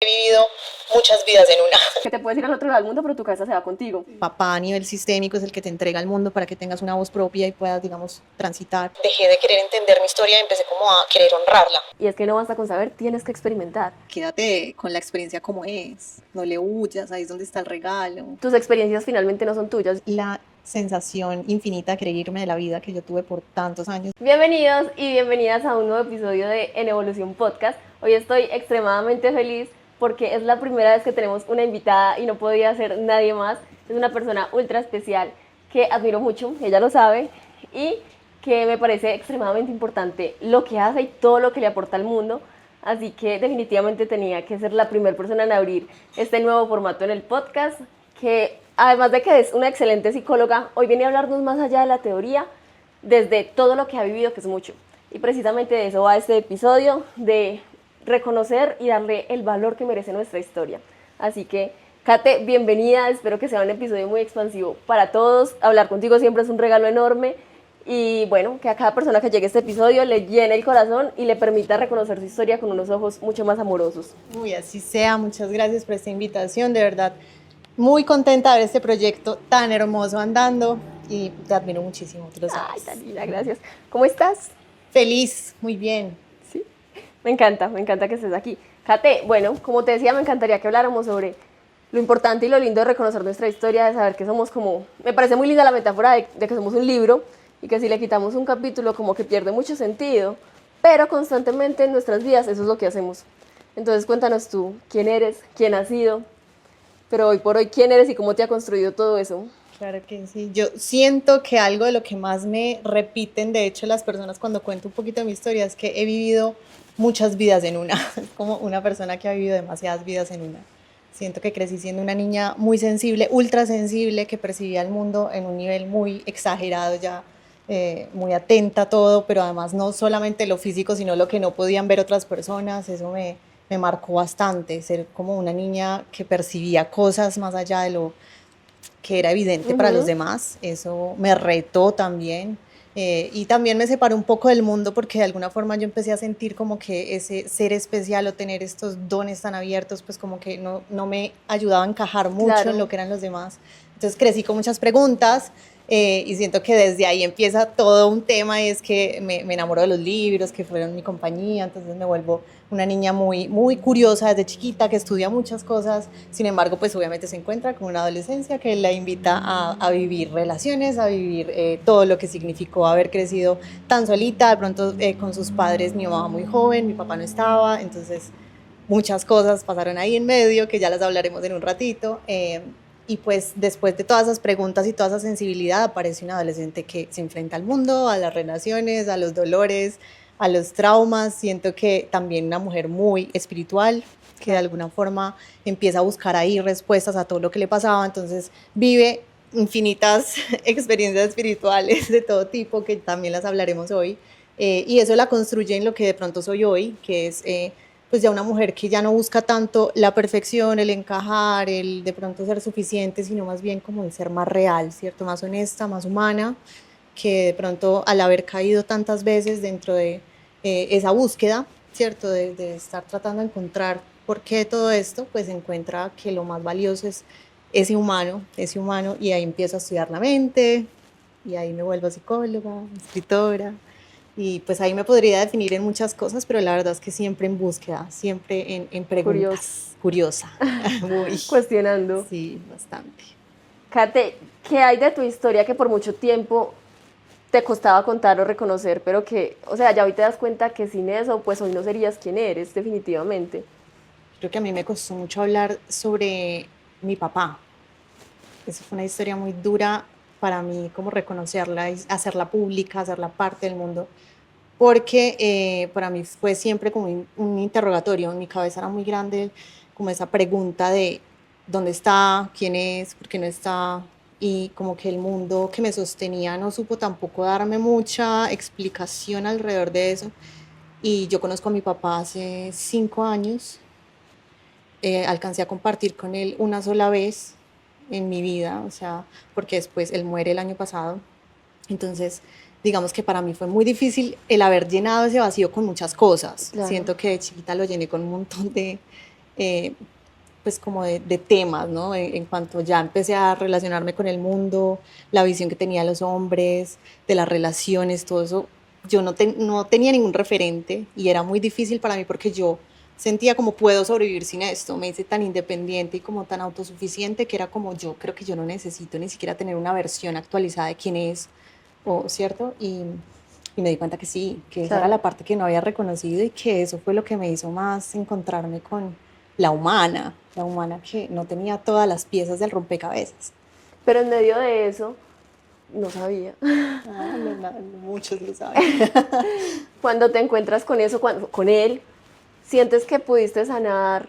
He vivido muchas vidas en una. Que te puedes ir al otro lado del mundo, pero tu cabeza se va contigo. Papá a nivel sistémico es el que te entrega el mundo para que tengas una voz propia y puedas, digamos, transitar. Dejé de querer entender mi historia y empecé como a querer honrarla. Y es que no basta con saber, tienes que experimentar. Quédate con la experiencia como es, no le huyas, ahí es donde está el regalo. Tus experiencias finalmente no son tuyas. La sensación infinita de querer irme de la vida que yo tuve por tantos años. Bienvenidos y bienvenidas a un nuevo episodio de En Evolución Podcast. Hoy estoy extremadamente feliz porque es la primera vez que tenemos una invitada y no podía ser nadie más. Es una persona ultra especial que admiro mucho, ella lo sabe, y que me parece extremadamente importante lo que hace y todo lo que le aporta al mundo. Así que definitivamente tenía que ser la primera persona en abrir este nuevo formato en el podcast, que además de que es una excelente psicóloga, hoy viene a hablarnos más allá de la teoría, desde todo lo que ha vivido, que es mucho. Y precisamente de eso va este episodio, de reconocer y darle el valor que merece nuestra historia. Así que, Kate, bienvenida, espero que sea un episodio muy expansivo para todos. Hablar contigo siempre es un regalo enorme y bueno, que a cada persona que llegue a este episodio le llene el corazón y le permita reconocer su historia con unos ojos mucho más amorosos. Uy, así sea, muchas gracias por esta invitación, de verdad, muy contenta de ver este proyecto tan hermoso andando y te admiro muchísimo, tú lo sabes. Ay, tan linda, gracias. ¿Cómo estás? Feliz, muy bien. Sí, me encanta que estés aquí. Kate, bueno, como te decía, me encantaría que habláramos sobre lo importante y lo lindo de reconocer nuestra historia, de saber que somos como, me parece muy linda la metáfora de que somos un libro y que si le quitamos un capítulo como que pierde mucho sentido, pero constantemente en nuestras vidas eso es lo que hacemos. Entonces cuéntanos tú, quién eres, quién has sido, pero hoy por hoy quién eres y cómo te ha construido todo eso. Claro que sí. Yo siento que algo de lo que más me repiten, de hecho, las personas cuando cuento un poquito de mi historia es que he vivido muchas vidas en una. Es como una persona que ha vivido demasiadas vidas en una. Siento que crecí siendo una niña muy sensible, ultra sensible, que percibía el mundo en un nivel muy exagerado ya, muy atenta a todo, pero además no solamente lo físico, sino lo que no podían ver otras personas. Eso me marcó bastante, ser como una niña que percibía cosas más allá de lo que era evidente para los demás. Eso me retó también, y también me separó un poco del mundo porque de alguna forma yo empecé a sentir como que ese ser especial o tener estos dones tan abiertos pues como que no me ayudaba a encajar mucho Claro. en lo que eran los demás. Entonces crecí con muchas preguntas, y siento que desde ahí empieza todo un tema, y es que me enamoro de los libros, que fueron mi compañía. Entonces me vuelvo una niña muy curiosa desde chiquita, que estudia muchas cosas. Sin embargo, pues obviamente se encuentra con una adolescencia que la invita a vivir relaciones, a vivir todo lo que significó haber crecido tan solita, de pronto con sus padres, mi mamá muy joven, mi papá no estaba. Entonces muchas cosas pasaron ahí en medio, que ya las hablaremos en un ratito. Y pues después de todas esas preguntas y toda esa sensibilidad aparece un adolescente que se enfrenta al mundo, a las relaciones, a los dolores, a los traumas. Siento que también una mujer muy espiritual, que de alguna forma empieza a buscar ahí respuestas a todo lo que le pasaba. Entonces vive infinitas experiencias espirituales de todo tipo, que también las hablaremos hoy. Y eso la construye en lo que de pronto soy hoy, que es pues ya una mujer que ya no busca tanto la perfección, el encajar, el de pronto ser suficiente, sino más bien como el ser más real, ¿cierto? Más honesta, más humana, que de pronto al haber caído tantas veces dentro de esa búsqueda, ¿cierto? De estar tratando de encontrar por qué todo esto, pues encuentra que lo más valioso es ese humano, y ahí empiezo a estudiar la mente, y ahí me vuelvo psicóloga, escritora. Y pues ahí me podría definir en muchas cosas, pero la verdad es que siempre en búsqueda, siempre en preguntas. Curiosa. Muy. Cuestionando. Sí, bastante. Kate, ¿qué hay de tu historia que por mucho tiempo te costaba contar o reconocer, pero que, o sea, ya hoy te das cuenta que sin eso, pues hoy no serías quien eres, definitivamente? Creo que a mí me costó mucho hablar sobre mi papá. Eso fue una historia muy dura para mí, como reconocerla y hacerla pública, hacerla parte del mundo, porque para mí fue siempre como un interrogatorio. En mi cabeza era muy grande como esa pregunta de dónde está, quién es, por qué no está, y como que el mundo que me sostenía no supo tampoco darme mucha explicación alrededor de eso. Y yo conozco a mi papá hace 5 años, alcancé a compartir con él una sola vez en mi vida, o sea, porque después él muere el año pasado. Entonces, digamos que para mí fue muy difícil el haber llenado ese vacío con muchas cosas. Claro. Siento que de chiquita lo llené con un montón de pues como de temas, ¿no? En cuanto ya empecé a relacionarme con el mundo, la visión que tenía de los hombres, de las relaciones, todo eso, yo no tenía ningún referente y era muy difícil para mí porque yo sentía como puedo sobrevivir sin esto, me hice tan independiente y como tan autosuficiente que era como yo creo que yo no necesito ni siquiera tener una versión actualizada de quién es, o, ¿cierto? Y me di cuenta que sí, que esa era Claro. la parte que no había reconocido y que eso fue lo que me hizo más encontrarme con la humana que no tenía todas las piezas del rompecabezas. Pero en medio de eso, no sabía. Ah, muchos lo saben. Cuando te encuentras con eso, con él, ¿sientes que pudiste sanar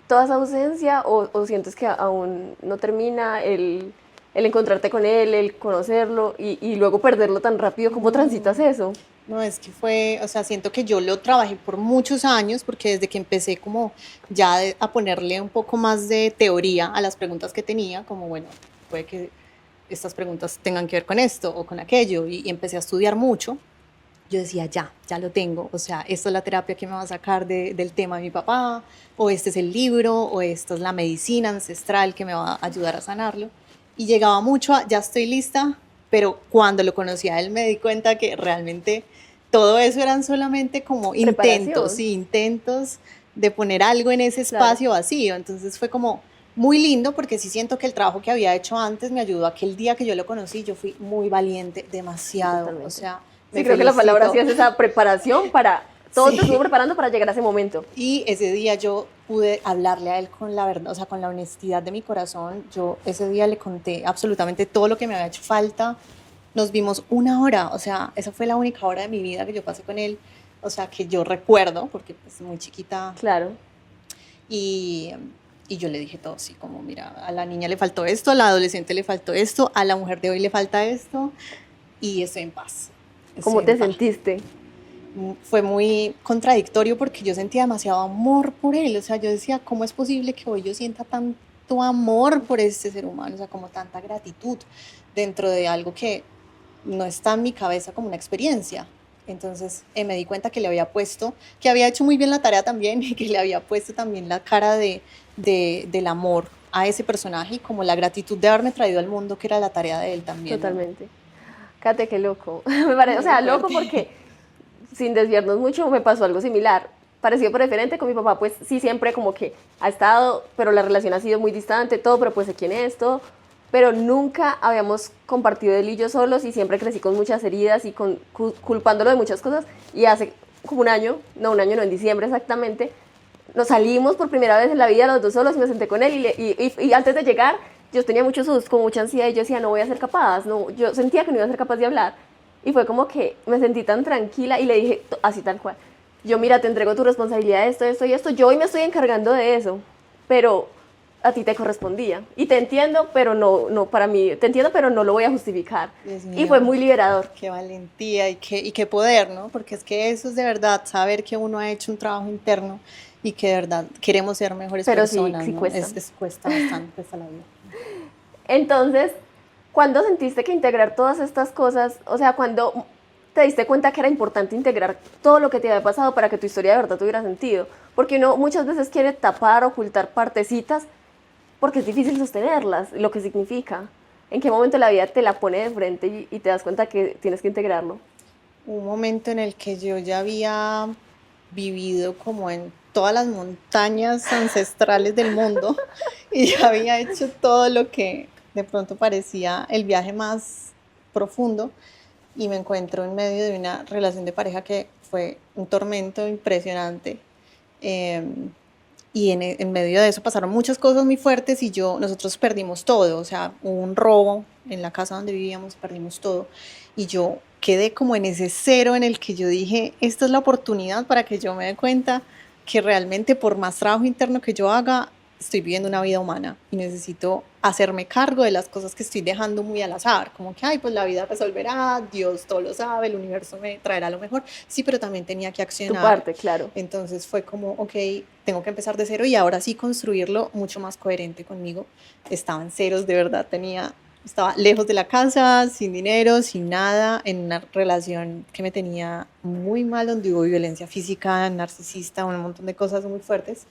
toda esa ausencia o sientes que aún no termina el encontrarte con él, el conocerlo y luego perderlo tan rápido? ¿Cómo transitas eso? No, es que fue, o sea, siento que yo lo trabajé por muchos años porque desde que empecé como ya a ponerle un poco más de teoría a las preguntas que tenía, como bueno, puede que estas preguntas tengan que ver con esto o con aquello y empecé a estudiar mucho. Yo decía, ya lo tengo, o sea, esta es la terapia que me va a sacar del tema de mi papá, o este es el libro, o esta es la medicina ancestral que me va a ayudar a sanarlo. Y llegaba mucho a, ya estoy lista, pero cuando lo conocí a él me di cuenta que realmente todo eso eran solamente como intentos, Preparación. sí, intentos de poner algo en ese Claro. espacio vacío. Entonces fue como muy lindo porque sí siento que el trabajo que había hecho antes me ayudó a que el día que yo lo conocí yo fui muy valiente, Sí, demasiado, o totalmente. sea, Sí, me creo que la palabra sí felicito. es esa preparación para... Todo te estuvo Sí, preparando para llegar a ese momento. y ese día yo pude hablarle a él con la verdad, o sea, con la honestidad de mi corazón. Yo ese día le conté absolutamente todo lo que me había hecho falta. Nos vimos una hora, o sea, esa fue la única hora de mi vida que yo pasé con él, o sea, que yo recuerdo, porque pues muy chiquita, Claro. y, y yo le dije todo así, como, mira, a la niña le faltó esto, a la adolescente le faltó esto, a la mujer de hoy le falta esto, y estoy en paz, estoy ¿Cómo en te paz. sentiste? Fue muy contradictorio porque yo sentía demasiado amor por él, o sea, yo decía, ¿cómo es posible que hoy yo sienta tanto amor por este ser humano? O sea, como tanta gratitud dentro de algo que no está en mi cabeza como una experiencia. Entonces me di cuenta que le había puesto, que había hecho muy bien la tarea también y que le había puesto también la cara del amor a ese personaje y como la gratitud de haberme traído al mundo, que era la tarea de él también, ¿no? Totalmente. Kate, qué loco. Me parece, o Muy sea, loco fuerte. porque sin desviarnos mucho me pasó algo similar. Parecido pero diferente con mi papá, pues sí siempre como que ha estado, pero la relación ha sido muy distante, todo, pero pues sé quién es, todo. Pero nunca habíamos compartido él y yo solos y siempre crecí con muchas heridas y culpándolo de muchas cosas. Y hace como un año no, en diciembre exactamente, nos salimos por primera vez en la vida los dos solos y me senté con él y antes de llegar yo tenía muchos sustos, con mucha ansiedad y yo decía no voy a ser capaz, no, yo sentía que no iba a ser capaz de hablar y fue como que me sentí tan tranquila y le dije así tal cual, yo mira te entrego tu responsabilidad de esto, esto y esto, yo hoy me estoy encargando de eso, pero a ti te correspondía y te entiendo, pero no para mí, te entiendo pero no lo voy a justificar Dios y fue mío, muy liberador. qué valentía y qué poder, ¿no? Porque es que eso es de verdad, saber que uno ha hecho un trabajo interno y que de verdad queremos ser mejores Pero sí, personas, sí ¿no? cuesta. Cuesta bastante, cuesta la vida. Entonces, ¿cuándo sentiste que integrar todas estas cosas, o sea, cuando te diste cuenta que era importante integrar todo lo que te había pasado para que tu historia de verdad tuviera sentido? Porque uno muchas veces quiere tapar, ocultar partecitas, porque es difícil sostenerlas, lo que significa. ¿En qué momento la vida te la pone de frente y te das cuenta que tienes que integrarlo? Un momento en el que yo ya había vivido como en todas las montañas ancestrales del mundo y ya había hecho todo lo que de pronto parecía el viaje más profundo y me encuentro en medio de una relación de pareja que fue un tormento impresionante. Eh, y en medio de eso pasaron muchas cosas muy fuertes y nosotros perdimos todo, o sea, hubo un robo en la casa donde vivíamos, perdimos todo y yo quedé como en ese cero en el que yo dije, esta es la oportunidad para que yo me dé cuenta que realmente por más trabajo interno que yo haga, estoy viviendo una vida humana y necesito hacerme cargo de las cosas que estoy dejando muy al azar, como que, ay, pues la vida resolverá, Dios todo lo sabe, el universo me traerá lo mejor, sí, pero también tenía que Tu accionar. parte, claro. Entonces fue como, ok, tengo que empezar de cero y ahora sí construirlo mucho más coherente conmigo. Estaba en ceros, de verdad, estaba lejos de la casa, sin dinero, sin nada, en una relación que me tenía muy mal, donde hubo violencia física, narcisista, un montón de cosas muy fuertes.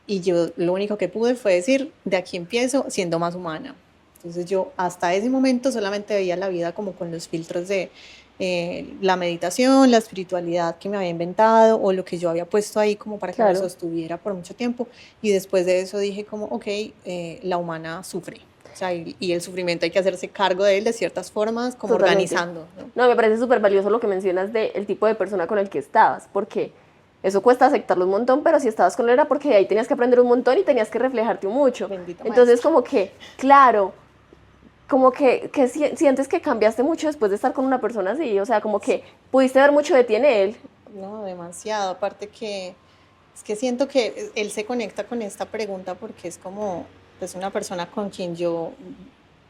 Y yo lo único que pude fue decir, de aquí empiezo siendo más humana. Entonces yo hasta ese momento solamente veía la vida como con los filtros de la meditación, la espiritualidad que me había inventado o lo que yo había puesto ahí como para que me Claro. sostuviera por mucho tiempo. Y después de eso dije como, ok, la humana sufre. O sea, y el sufrimiento hay que hacerse cargo de él de ciertas formas, como Totalmente. organizando, ¿no? No, me parece súper valioso lo que mencionas del tipo de persona con el que estabas, porque eso cuesta aceptarlo un montón, pero si estabas con él era porque ahí tenías que aprender un montón y tenías que reflejarte mucho. Bendita Entonces, maestra. como que, claro, como que sientes que cambiaste mucho después de estar con una persona así, o sea, como que pudiste ver mucho de ti en él. No, demasiado. Aparte que es que siento que él se conecta con esta pregunta porque es como pues una persona con quien yo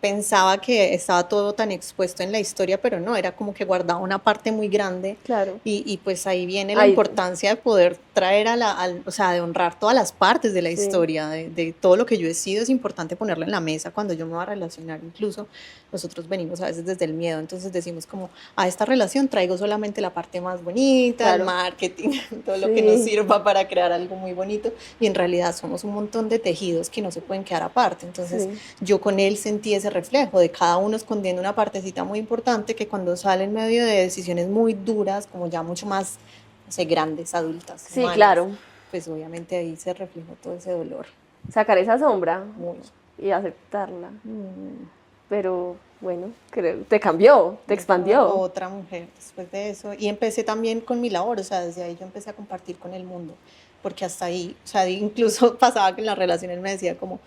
pensaba que estaba todo tan expuesto en la historia, pero no, era como que guardaba una parte muy grande Claro. y pues ahí viene la Ay, importancia de poder traer o sea, de honrar todas las partes de la sí. historia, de todo lo que yo he sido, es importante ponerlo en la mesa cuando yo me voy a relacionar. Incluso nosotros venimos a veces desde el miedo, entonces decimos como, a esta relación traigo solamente la parte más bonita, el Claro. marketing, todo lo que nos Sí. sirva para crear algo muy bonito, y en realidad somos un montón de tejidos que no se pueden quedar aparte. Entonces Sí. yo con él sentí ese reflejo de cada uno escondiendo una partecita muy importante que cuando sale en medio de decisiones muy duras, como ya mucho más, no sé, grandes, adultas, Sí, humanas, claro. pues obviamente ahí se reflejó todo ese dolor. Sacar esa sombra Muy. y aceptarla. Pero bueno, te cambió, te expandió. Otra mujer después de eso. Y empecé también con mi labor, o sea, desde ahí yo empecé a compartir con el mundo, porque hasta ahí, o sea, incluso pasaba que en la relación él me decía como,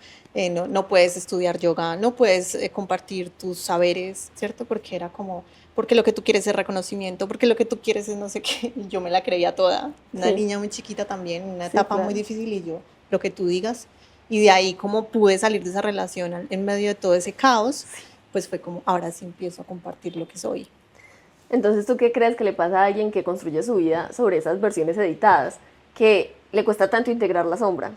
no, no puedes estudiar yoga, no puedes compartir tus saberes, ¿cierto? Porque era como, porque lo que tú quieres es reconocimiento, porque lo que tú quieres es no sé qué, y yo me la creía toda, una Sí. niña muy chiquita también, una Sí, etapa claro. muy difícil y yo, lo que tú digas, y de ahí como pude salir de esa relación en medio de todo ese caos, pues fue como, ahora sí empiezo a compartir lo que soy. Entonces, ¿tú qué crees que le pasa a alguien que construye su vida sobre esas versiones editadas? Que le cuesta tanto integrar la sombra.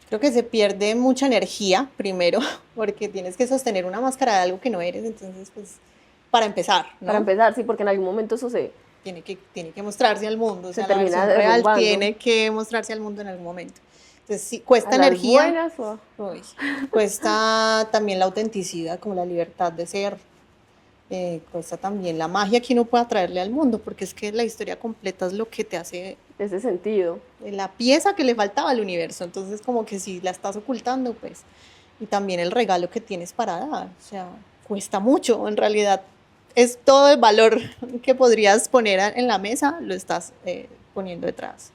Creo que se pierde mucha energía primero, porque tienes que sostener una máscara de algo que no eres, entonces, pues, para empezar, ¿no? Para empezar, sí, porque en algún momento eso Tiene que mostrarse al mundo, o se sea, la termina versión real derrumbando. tiene que mostrarse al mundo en algún momento. Entonces, sí, cuesta A las energía, buenas o... uy, cuesta también la autenticidad, como la libertad de ser, cuesta también la magia que uno pueda traerle al mundo, porque es que la historia completa es lo que te hace ese sentido. la pieza que le faltaba al universo, entonces como que si la estás ocultando, pues, y también el regalo que tienes para dar, o sea, cuesta mucho, en realidad es todo el valor que podrías poner en la mesa, lo estás poniendo detrás.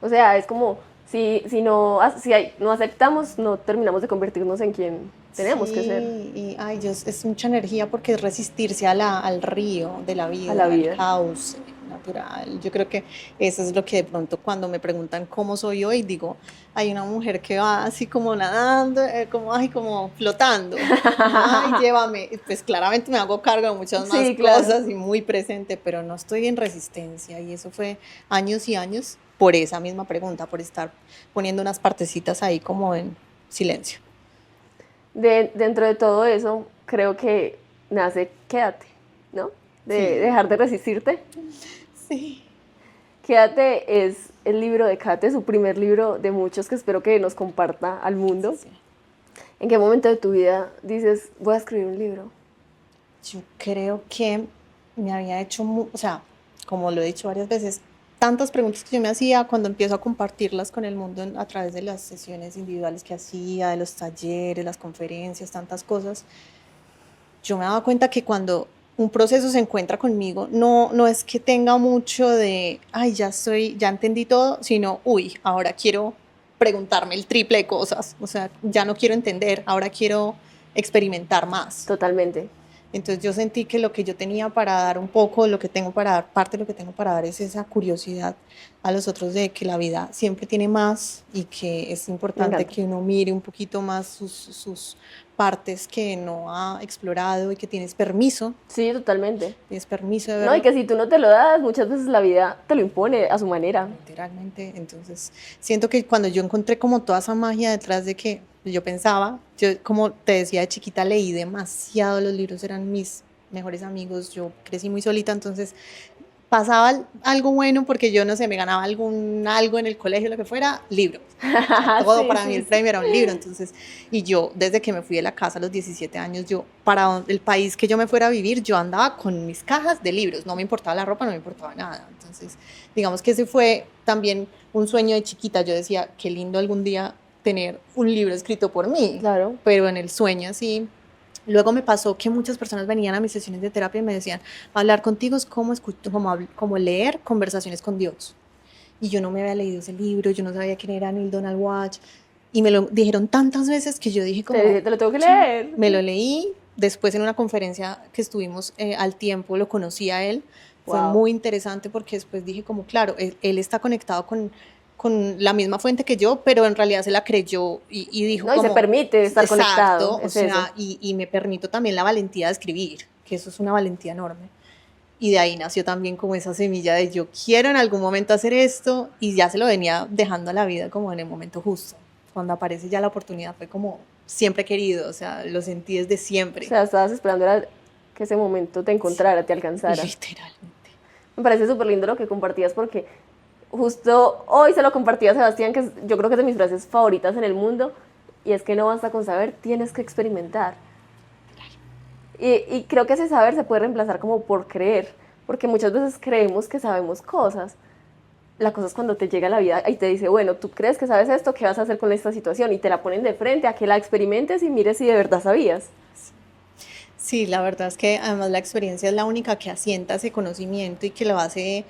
O sea, es como, si no aceptamos, no terminamos de convertirnos en quien tenemos que ser. Y ay, Dios, es mucha energía porque es resistirse al río de la vida, A la al vida. caos natural. Yo creo que eso es lo que de pronto cuando me preguntan cómo soy hoy, digo, hay una mujer que va así como nadando, como flotando. Ay, llévame. Pues claramente me hago cargo de muchas más Sí, claro. cosas y muy presente, pero no estoy en resistencia. Y eso fue años y años por esa misma pregunta, por estar poniendo unas partecitas ahí como en silencio. Dentro de todo eso, creo que nace Quédate, ¿no? De Sí. dejar de resistirte. Sí. Quédate es el libro de Kate, su primer libro de muchos que espero que nos comparta al mundo. Sí. ¿En qué momento de tu vida dices, voy a escribir un libro? Yo creo que me había hecho, o sea, como lo he dicho varias veces, tantas preguntas que yo me hacía cuando empiezo a compartirlas con el mundo a través de las sesiones individuales que hacía, de los talleres, las conferencias, tantas cosas. Yo me daba cuenta que cuando un proceso se encuentra conmigo, no es que tenga mucho de, ay, ya entendí todo, sino, uy, ahora quiero preguntarme el triple de cosas, o sea, ya no quiero entender, ahora quiero experimentar más. Totalmente. Entonces yo sentí que lo que yo tenía para dar un poco, lo que tengo para dar, parte de lo que tengo para dar es esa curiosidad a los otros de que la vida siempre tiene más y que es importante que uno mire un poquito más sus partes que no ha explorado y que tienes permiso. Sí, totalmente. Tienes permiso de verlo. No, y que si tú no te lo das, muchas veces la vida te lo impone a su manera. Literalmente. Entonces siento que cuando yo encontré como toda esa magia detrás de que yo pensaba, yo como te decía de chiquita leí demasiado, los libros eran mis mejores amigos, yo crecí muy solita, entonces pasaba algo bueno porque yo, no sé, me ganaba algo en el colegio, lo que fuera, libro. O sea, todo Sí, para sí, mí el sí. premio era un libro. Entonces, y yo, desde que me fui de la casa a los 17 años, yo, para el país que yo me fuera a vivir, yo andaba con mis cajas de libros. No me importaba la ropa, no me importaba nada. Entonces, digamos que ese fue también un sueño de chiquita. Yo decía, qué lindo algún día tener un libro escrito por mí. Claro. Pero en el sueño así. Luego me pasó que muchas personas venían a mis sesiones de terapia y me decían, hablar contigo es como, como leer conversaciones con Dios. Y yo no me había leído ese libro, yo no sabía quién era Neil Donald Walsh. Y me lo dijeron tantas veces que yo dije como, Te lo tengo que sí, leer. me lo leí. Después en una conferencia que estuvimos al tiempo, lo conocí a él. Fue Wow. muy interesante porque después dije como, claro, él está conectado con la misma fuente que yo, pero en realidad se la creyó y dijo No, y se como, permite estar conectado, exacto, o es eso. sea, y me permito también la valentía de escribir, que eso es una valentía enorme. Y de ahí nació también como esa semilla de yo quiero en algún momento hacer esto y ya se lo venía dejando a la vida como en el momento justo. Cuando aparece ya la oportunidad fue como siempre querido, o sea, lo sentí desde O siempre. sea, estabas esperando que ese momento te encontrara, te alcanzara. Literalmente. Me parece súper lindo lo que compartías porque justo hoy se lo compartí a Sebastián, que yo creo que es de mis frases favoritas en el mundo, y es que no basta con saber, tienes que experimentar. Y creo que ese saber se puede reemplazar como por creer, porque muchas veces creemos que sabemos cosas. La cosa es cuando te llega la vida y te dice, bueno, tú crees que sabes esto, ¿qué vas a hacer con esta situación? Y te la ponen de frente a que la experimentes y mires si de verdad sabías. Sí, la verdad es que además la experiencia es la única que asienta ese conocimiento y que lo hace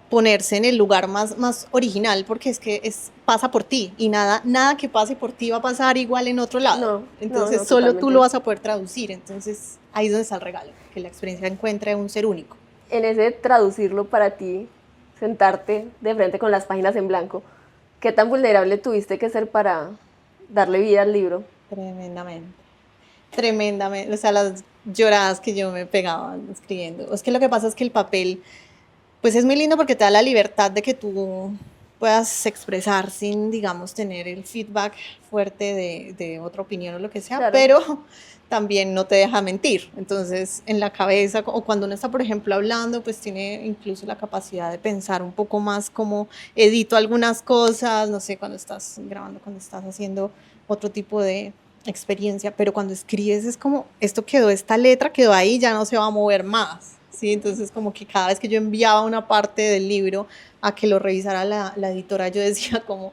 ponerse en el lugar más original, porque es que pasa por ti y nada que pase por ti va a pasar igual en otro lado. No, no, Entonces no, solo tú lo totalmente. vas a poder traducir. Entonces ahí es donde está el regalo, que la experiencia encuentre un ser único. En ese traducirlo para ti, sentarte de frente con las páginas en blanco, ¿qué tan vulnerable tuviste que ser para darle vida al libro? Tremendamente. Tremendamente. O sea, las lloradas que yo me pegaba escribiendo. Es que lo que pasa es que el papel pues es muy lindo porque te da la libertad de que tú puedas expresar sin, digamos, tener el feedback fuerte de otra opinión o lo que sea, Claro. pero también no te deja mentir. Entonces, en la cabeza, o cuando uno está, por ejemplo, hablando, pues tiene incluso la capacidad de pensar un poco más cómo edito algunas cosas, no sé, cuando estás grabando, cuando estás haciendo otro tipo de experiencia, pero cuando escribes es como, esto quedó, esta letra quedó ahí, ya no se va a mover más. Sí, entonces como que cada vez que yo enviaba una parte del libro a que lo revisara la editora, yo decía como,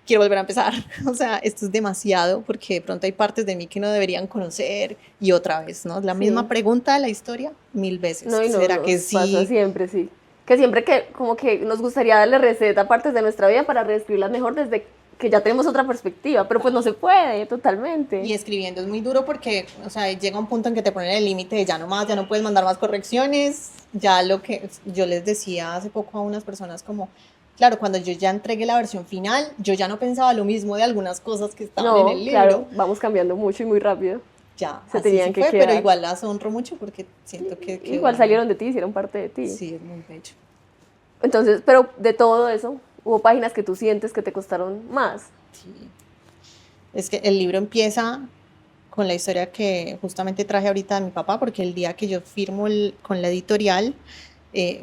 quiero volver a empezar. O sea, esto es demasiado porque de pronto hay partes de mí que no deberían conocer y otra vez, ¿no? La misma Sí. pregunta de la historia 1000 veces. No, y no, ¿Será nos que pasa sí? siempre, sí. Que siempre que, como que nos gustaría darle receta a partes de nuestra vida para reescribirlas mejor desde que ya tenemos otra perspectiva, pero pues no se puede totalmente. Y escribiendo es muy duro porque, o sea, llega un punto en que te ponen el límite de ya no más, ya no puedes mandar más correcciones. Ya lo que yo les decía hace poco a unas personas como, claro, cuando yo ya entregué la versión final, yo ya no pensaba lo mismo de algunas cosas que estaban en No, el claro, libro. vamos cambiando mucho y muy rápido. Ya, Se así se tenían que fue, pero quedar. igual las honro mucho porque siento que quedó Igual muy... salieron de ti, hicieron parte de ti. Sí, es muy bello. Entonces, pero de todo eso, hubo páginas que tú sientes que te costaron más. Sí. Es que el libro empieza con la historia que justamente traje ahorita de mi papá, porque el día que yo firmo con la editorial,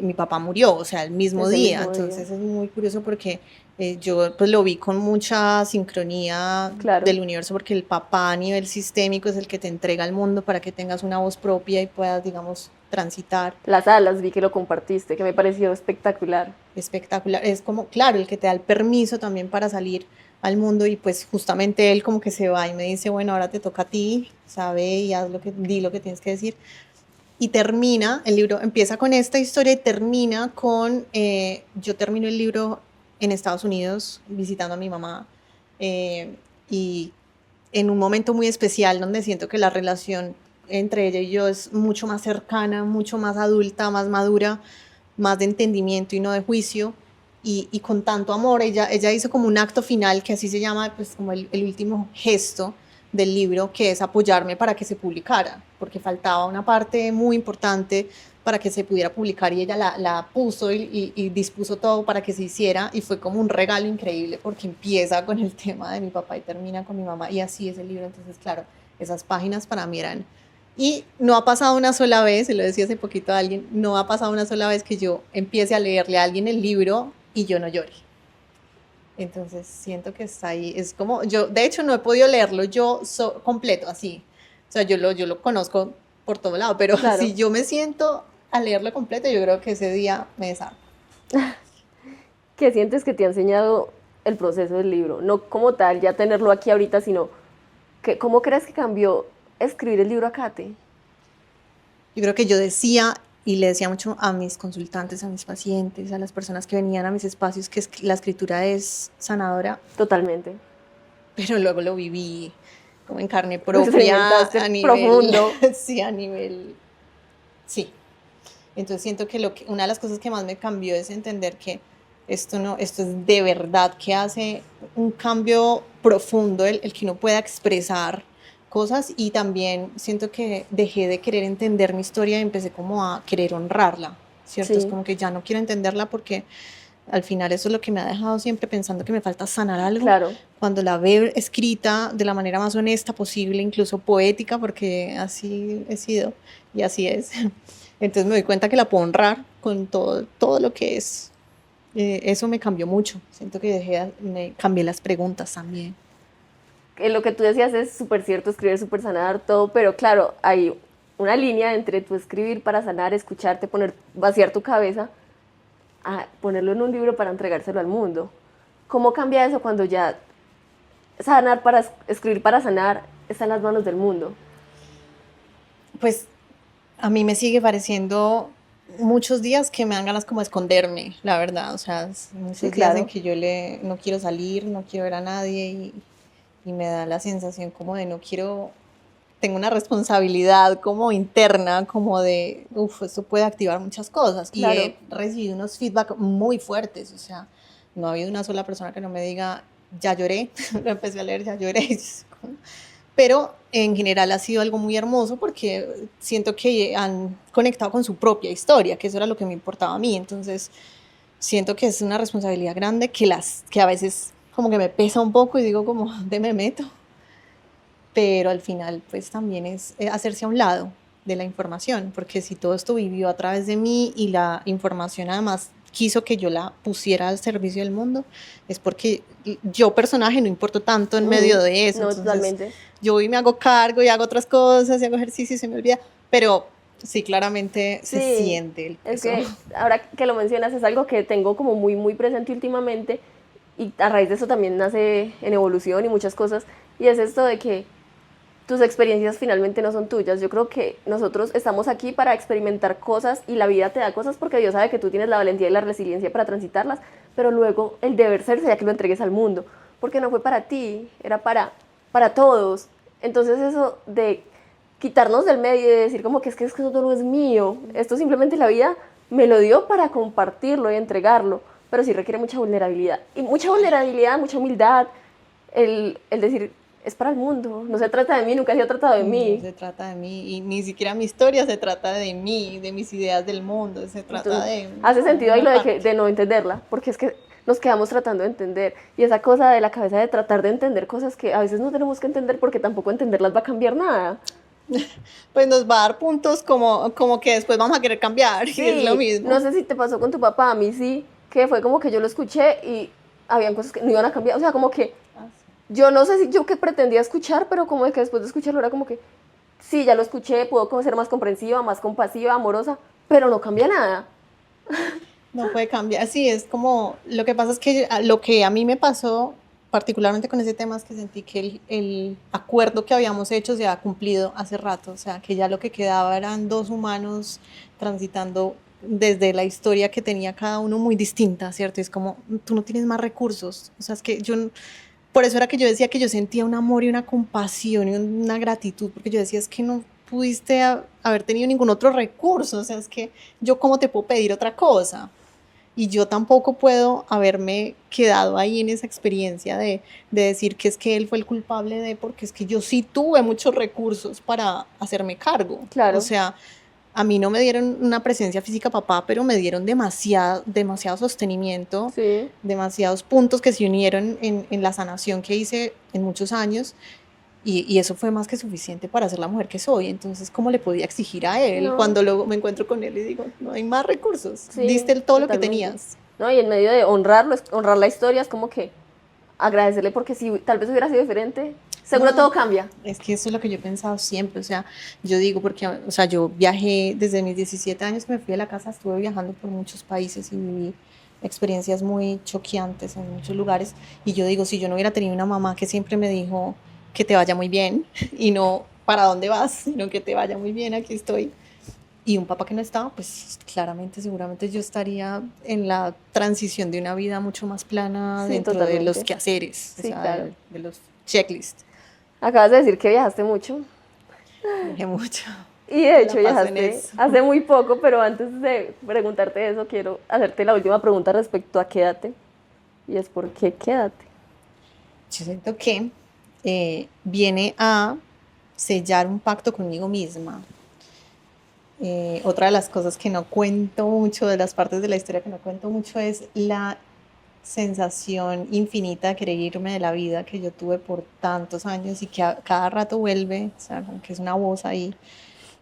mi papá murió, o sea, el mismo Ese día. mismo día. Entonces es muy curioso porque yo pues lo vi con mucha sincronía Claro. del universo, porque el papá a nivel sistémico es el que te entrega al mundo para que tengas una voz propia y puedas, digamos, transitar. Las alas, vi que lo compartiste, que me pareció espectacular. Espectacular. Es como, claro, el que te da el permiso también para salir al mundo y pues justamente él como que se va y me dice, bueno, ahora te toca a ti, sabe y haz di lo que tienes que decir. Y termina, el libro empieza con esta historia y termina con, yo termino el libro en Estados Unidos visitando a mi mamá y en un momento muy especial donde siento que la relación entre ella y yo es mucho más cercana, mucho más adulta, más madura, más de entendimiento y no de juicio. Y con tanto amor, ella hizo como un acto final, que así se llama, pues como el último gesto del libro, que es apoyarme para que se publicara, porque faltaba una parte muy importante para que se pudiera publicar y ella la puso y dispuso todo para que se hiciera y fue como un regalo increíble porque empieza con el tema de mi papá y termina con mi mamá y así es el libro. Entonces, claro, esas páginas para mí eran Y no ha pasado una sola vez, se lo decía hace poquito a alguien, no ha pasado una sola vez que yo empiece a leerle a alguien el libro y yo no llore. Entonces siento que está ahí, es como, yo de hecho no he podido leerlo yo completo, así. O sea, yo lo conozco por todo lado, pero Claro. si yo me siento a leerlo completo, yo creo que ese día me desarmo. ¿Qué sientes que te ha enseñado el proceso del libro? No como tal, ya tenerlo aquí ahorita, sino que, ¿cómo crees que cambió escribir el libro a Kate? Yo creo que yo decía y le decía mucho a mis consultantes, a mis pacientes, a las personas que venían a mis espacios que la escritura es sanadora, Totalmente. pero luego lo viví como en carne Lo propia, experimentaste a nivel, profundo. sí, a nivel, sí. Entonces siento que, una de las cosas que más me cambió es entender que esto es de verdad que hace un cambio profundo el que uno pueda expresar cosas, y también siento que dejé de querer entender mi historia y empecé como a querer honrarla, ¿cierto? Sí. Es como que ya no quiero entenderla porque al final eso es lo que me ha dejado siempre pensando que me falta sanar algo. Claro. Cuando la veo escrita de la manera más honesta posible, incluso poética, porque así he sido y así es. Entonces me doy cuenta que la puedo honrar con todo lo que es. Eso me cambió mucho. Siento que me cambié las preguntas también. Lo que tú decías es súper cierto, escribir, súper sanar, todo, pero claro, hay una línea entre tu escribir para sanar, escucharte, vaciar tu cabeza, a ponerlo en un libro para entregárselo al mundo. ¿Cómo cambia eso cuando ya escribir para sanar está en las manos del mundo? Pues a mí me sigue pareciendo muchos días que me dan ganas como de esconderme, la verdad. O sea, muchos Sí, días claro. en que yo no quiero salir, no quiero ver a nadie, y me da la sensación como de no quiero, tengo una responsabilidad como interna, como de, esto puede activar muchas cosas. Claro. Y he recibido unos feedback muy fuertes, o sea, no ha habido una sola persona que no me diga, ya lloré, lo empecé a leer, ya lloré. Pero en general ha sido algo muy hermoso porque siento que han conectado con su propia historia, que eso era lo que me importaba a mí. Entonces siento que es una responsabilidad grande que a veces como que me pesa un poco y digo como, ¿dónde me meto? Pero al final pues también es hacerse a un lado de la información, porque si todo esto vivió a través de mí y la información además quiso que yo la pusiera al servicio del mundo, es porque yo personaje no importo tanto en medio de eso. No, Entonces, totalmente. yo hoy me hago cargo y hago otras cosas y hago ejercicio y se me olvida, pero sí, claramente se siente el peso. Es que ahora que lo mencionas es algo que tengo como muy, muy presente últimamente, y a raíz de eso también nace en evolución y muchas cosas, y es esto de que tus experiencias finalmente no son tuyas. Yo creo que nosotros estamos aquí para experimentar cosas y la vida te da cosas porque Dios sabe que tú tienes la valentía y la resiliencia para transitarlas, pero luego el deber ser sería que lo entregues al mundo, porque no fue para ti, era para todos. Entonces eso de quitarnos del medio y de decir como que es que esto no es mío, esto simplemente la vida me lo dio para compartirlo y entregarlo, pero sí requiere mucha vulnerabilidad, mucha humildad, el decir, es para el mundo, no se trata de mí, nunca se ha tratado de mí. No se trata de mí, y ni siquiera mi historia se trata de mí, de mis ideas del mundo, se trata Entonces, de... hace sentido ahí lo parte. de no entenderla, porque es que nos quedamos tratando de entender, y esa cosa de la cabeza de tratar de entender cosas que a veces no tenemos que entender porque tampoco entenderlas va a cambiar nada. Pues nos va a dar puntos como que después vamos a querer cambiar, Sí, y es lo mismo. no sé si te pasó con tu papá, a mí sí, que fue como que yo lo escuché y habían cosas que no iban a cambiar, o sea, como que yo no sé si yo qué pretendía escuchar, pero como de que después de escucharlo era como que, sí, ya lo escuché, puedo como ser más comprensiva, más compasiva, amorosa, pero no cambia nada. No puede cambiar, sí, es como, lo que pasa es que lo que a mí me pasó, particularmente con ese tema, es que sentí que el acuerdo que habíamos hecho se ha cumplido hace rato, o sea, que ya lo que quedaba eran dos humanos transitando desde la historia que tenía cada uno muy distinta, ¿cierto? Y es como, tú no tienes más recursos, o sea, es que por eso era que yo decía que yo sentía un amor y una compasión y una gratitud, porque yo decía, es que no pudiste haber tenido ningún otro recurso, o sea, es que yo cómo te puedo pedir otra cosa. Y yo tampoco puedo haberme quedado ahí en esa experiencia de decir que es que él fue el culpable porque es que yo sí tuve muchos recursos para hacerme cargo. Claro. O sea, a mí no me dieron una presencia física papá, pero me dieron demasiado sostenimiento, Sí. demasiados puntos que se unieron en la sanación que hice en muchos años. Y eso fue más que suficiente para ser la mujer que soy. Entonces, ¿cómo le podía exigir a él No. cuando luego me encuentro con él y digo, no hay más recursos? Sí, Diste todo lo que totalmente. tenías. No, y en medio de honrarlo, honrar la historia, es como que agradecerle porque si tal vez hubiera sido diferente, seguro No, todo cambia. es que eso es lo que yo he pensado siempre. O sea, yo digo, porque, o sea, yo viajé desde mis 17 años que me fui de la casa, estuve viajando por muchos países y viví experiencias muy choqueantes en muchos lugares. Y yo digo, si yo no hubiera tenido una mamá que siempre me dijo que te vaya muy bien y no para dónde vas, sino que te vaya muy bien, aquí estoy. Y un papá que no estaba, pues claramente, seguramente yo estaría en la transición de una vida mucho más plana Sí, dentro de los totalmente. quehaceres, o Sí, sea, claro. de los checklists. Acabas de decir que viajaste mucho. Viajé mucho. Y de Me hecho la paso en viajaste eso. hace muy poco, pero antes de preguntarte eso, quiero hacerte la última pregunta respecto a quédate. Y es ¿por qué quédate? Yo siento que viene a sellar un pacto conmigo misma. Otra de las cosas que no cuento mucho, de las partes de la historia que no cuento mucho, es la sensación infinita de querer irme de la vida que yo tuve por tantos años y que cada rato vuelve, o sea, como que es una voz ahí.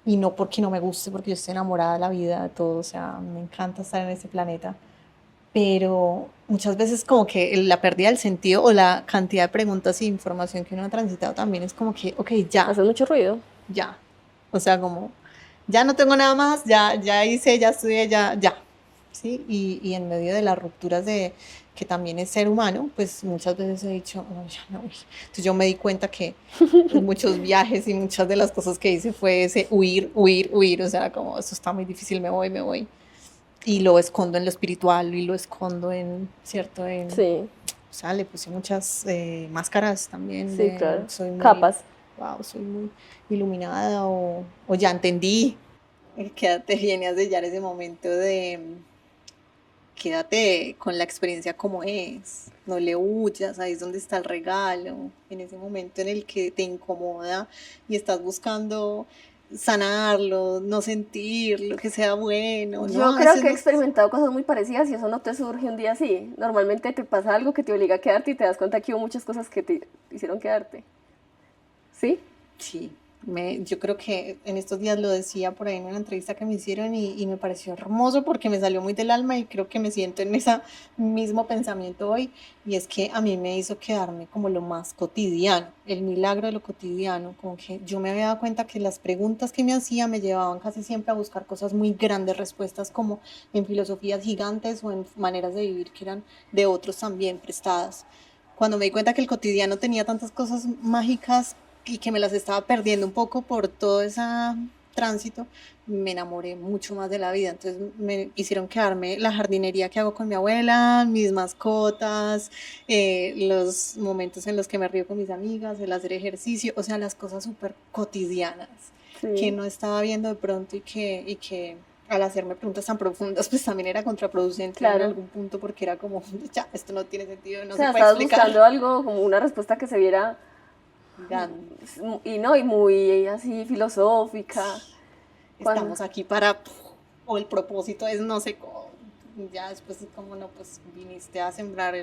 Y no porque no me guste, porque yo estoy enamorada de la vida, de todo, o sea, me encanta estar en este planeta. Pero muchas veces como que la pérdida del sentido o la cantidad de preguntas e información que uno ha transitado también es como que, ok, ya, Haces mucho ruido. ya. O sea, como, ya no tengo nada más, ya hice, ya estudié, ya. ¿Sí? Y en medio de las rupturas de que también es ser humano, pues muchas veces he dicho, no, ya no. Entonces yo me di cuenta que muchos viajes y muchas de las cosas que hice fue ese huir, o sea, como esto está muy difícil, me voy. Y lo escondo en lo espiritual y lo escondo en, ¿cierto? Sí, O sea, le puse muchas máscaras también sí, claro. soy muy, Capas. wow, soy muy iluminada o ya entendí. Quédate, viene a sellar ese momento de quédate con la experiencia como es, no le huyas, ahí es donde está el regalo, en ese momento en el que te incomoda y estás buscando sanarlo, no sentirlo, que sea bueno, ¿no? Yo A creo veces que he no. experimentado cosas muy parecidas y eso no te surge un día así. Normalmente te pasa algo que te obliga a quedarte y te das cuenta que hubo muchas cosas que te hicieron quedarte. ¿Sí? Sí, yo creo que en estos días lo decía por ahí en una entrevista que me hicieron y me pareció hermoso porque me salió muy del alma y creo que me siento en ese mismo pensamiento hoy y es que a mí me hizo quedarme como lo más cotidiano, el milagro de lo cotidiano, como que yo me había dado cuenta que las preguntas que me hacía me llevaban casi siempre a buscar cosas muy grandes, respuestas como en filosofías gigantes o en maneras de vivir que eran de otros también prestadas. Cuando me di cuenta que el cotidiano tenía tantas cosas mágicas y que me las estaba perdiendo un poco por todo ese tránsito, me enamoré mucho más de la vida. Entonces me hicieron quedarme la jardinería que hago con mi abuela, mis mascotas, los momentos en los que me río con mis amigas, el hacer ejercicio, o sea, las cosas súper cotidianas que Sí. no estaba viendo de pronto y que al hacerme preguntas tan profundas, pues también era contraproducente en Claro. algún punto porque era como, ya, esto no tiene sentido, no O se sea, puede estabas explicar. buscando algo, como una respuesta que se viera Gigante. y no, y muy así filosófica. Cuando, Estamos aquí para, o el propósito es no sé cómo, ya después es como no, pues viniste a sembrar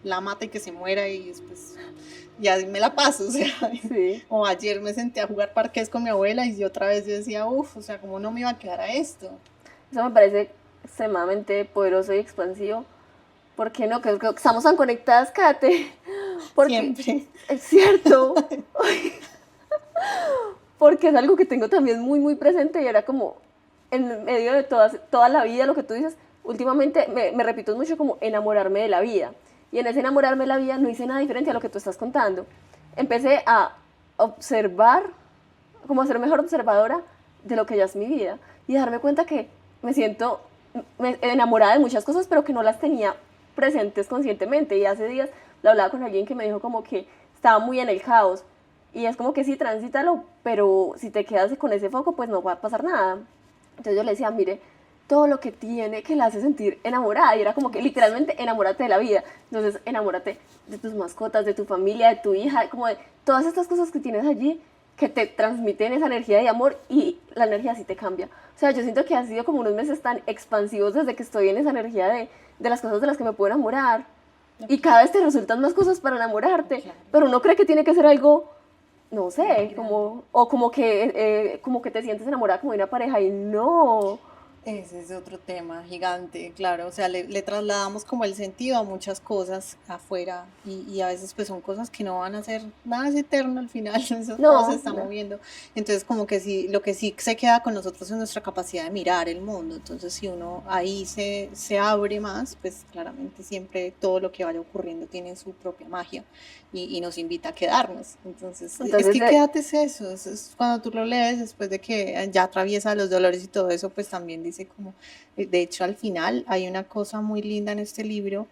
la mata y que se muera y después ya me la paso, o sea, sí. o ayer me senté a jugar parqués con mi abuela y otra vez yo decía, uff, o sea, ¿cómo no me iba a quedar a esto? Eso me parece extremadamente poderoso y expansivo. ¿Por qué no? Que estamos tan conectadas, Kate. Porque Siempre. es cierto. Porque es algo que tengo también muy, muy presente y era como en medio de toda la vida, lo que tú dices, últimamente me repito mucho como enamorarme de la vida. Y en ese enamorarme de la vida no hice nada diferente a lo que tú estás contando. Empecé a observar, como a ser mejor observadora de lo que ya es mi vida y darme cuenta que me siento enamorada de muchas cosas, pero que no las tenía presentes conscientemente. Y hace días lo hablaba con alguien que me dijo como que estaba muy en el caos. Y es como que sí, transítalo, pero si te quedas con ese foco, pues no va a pasar nada. Entonces yo le decía, mire, todo lo que tiene que la hace sentir enamorada. Y era como que literalmente enamórate de la vida. Entonces enamórate de tus mascotas, de tu familia, de tu hija, como de todas estas cosas que tienes allí que te transmiten esa energía de amor y la energía sí te cambia. O sea, yo siento que han sido como unos meses tan expansivos desde que estoy en esa energía de las cosas de las que me puedo enamorar. Y cada vez te resultan más cosas para enamorarte. Claro. Pero uno cree que tiene que ser algo no sé, como que te sientes enamorada como de una pareja y no. Ese es otro tema gigante, claro, o sea, le trasladamos como el sentido a muchas cosas afuera y a veces pues son cosas que no van a ser, nada es eterno al final, eso todo se No, está no. moviendo, entonces como que sí, lo que sí se queda con nosotros es nuestra capacidad de mirar el mundo, entonces si uno ahí se abre más, pues claramente siempre todo lo que vaya ocurriendo tiene su propia magia y nos invita a quedarnos, entonces es Entonces, que quédate es eso, es cuando tú lo lees después de que ya atraviesa los dolores y todo eso, pues también dice como, de hecho al final hay una cosa muy linda en este libro,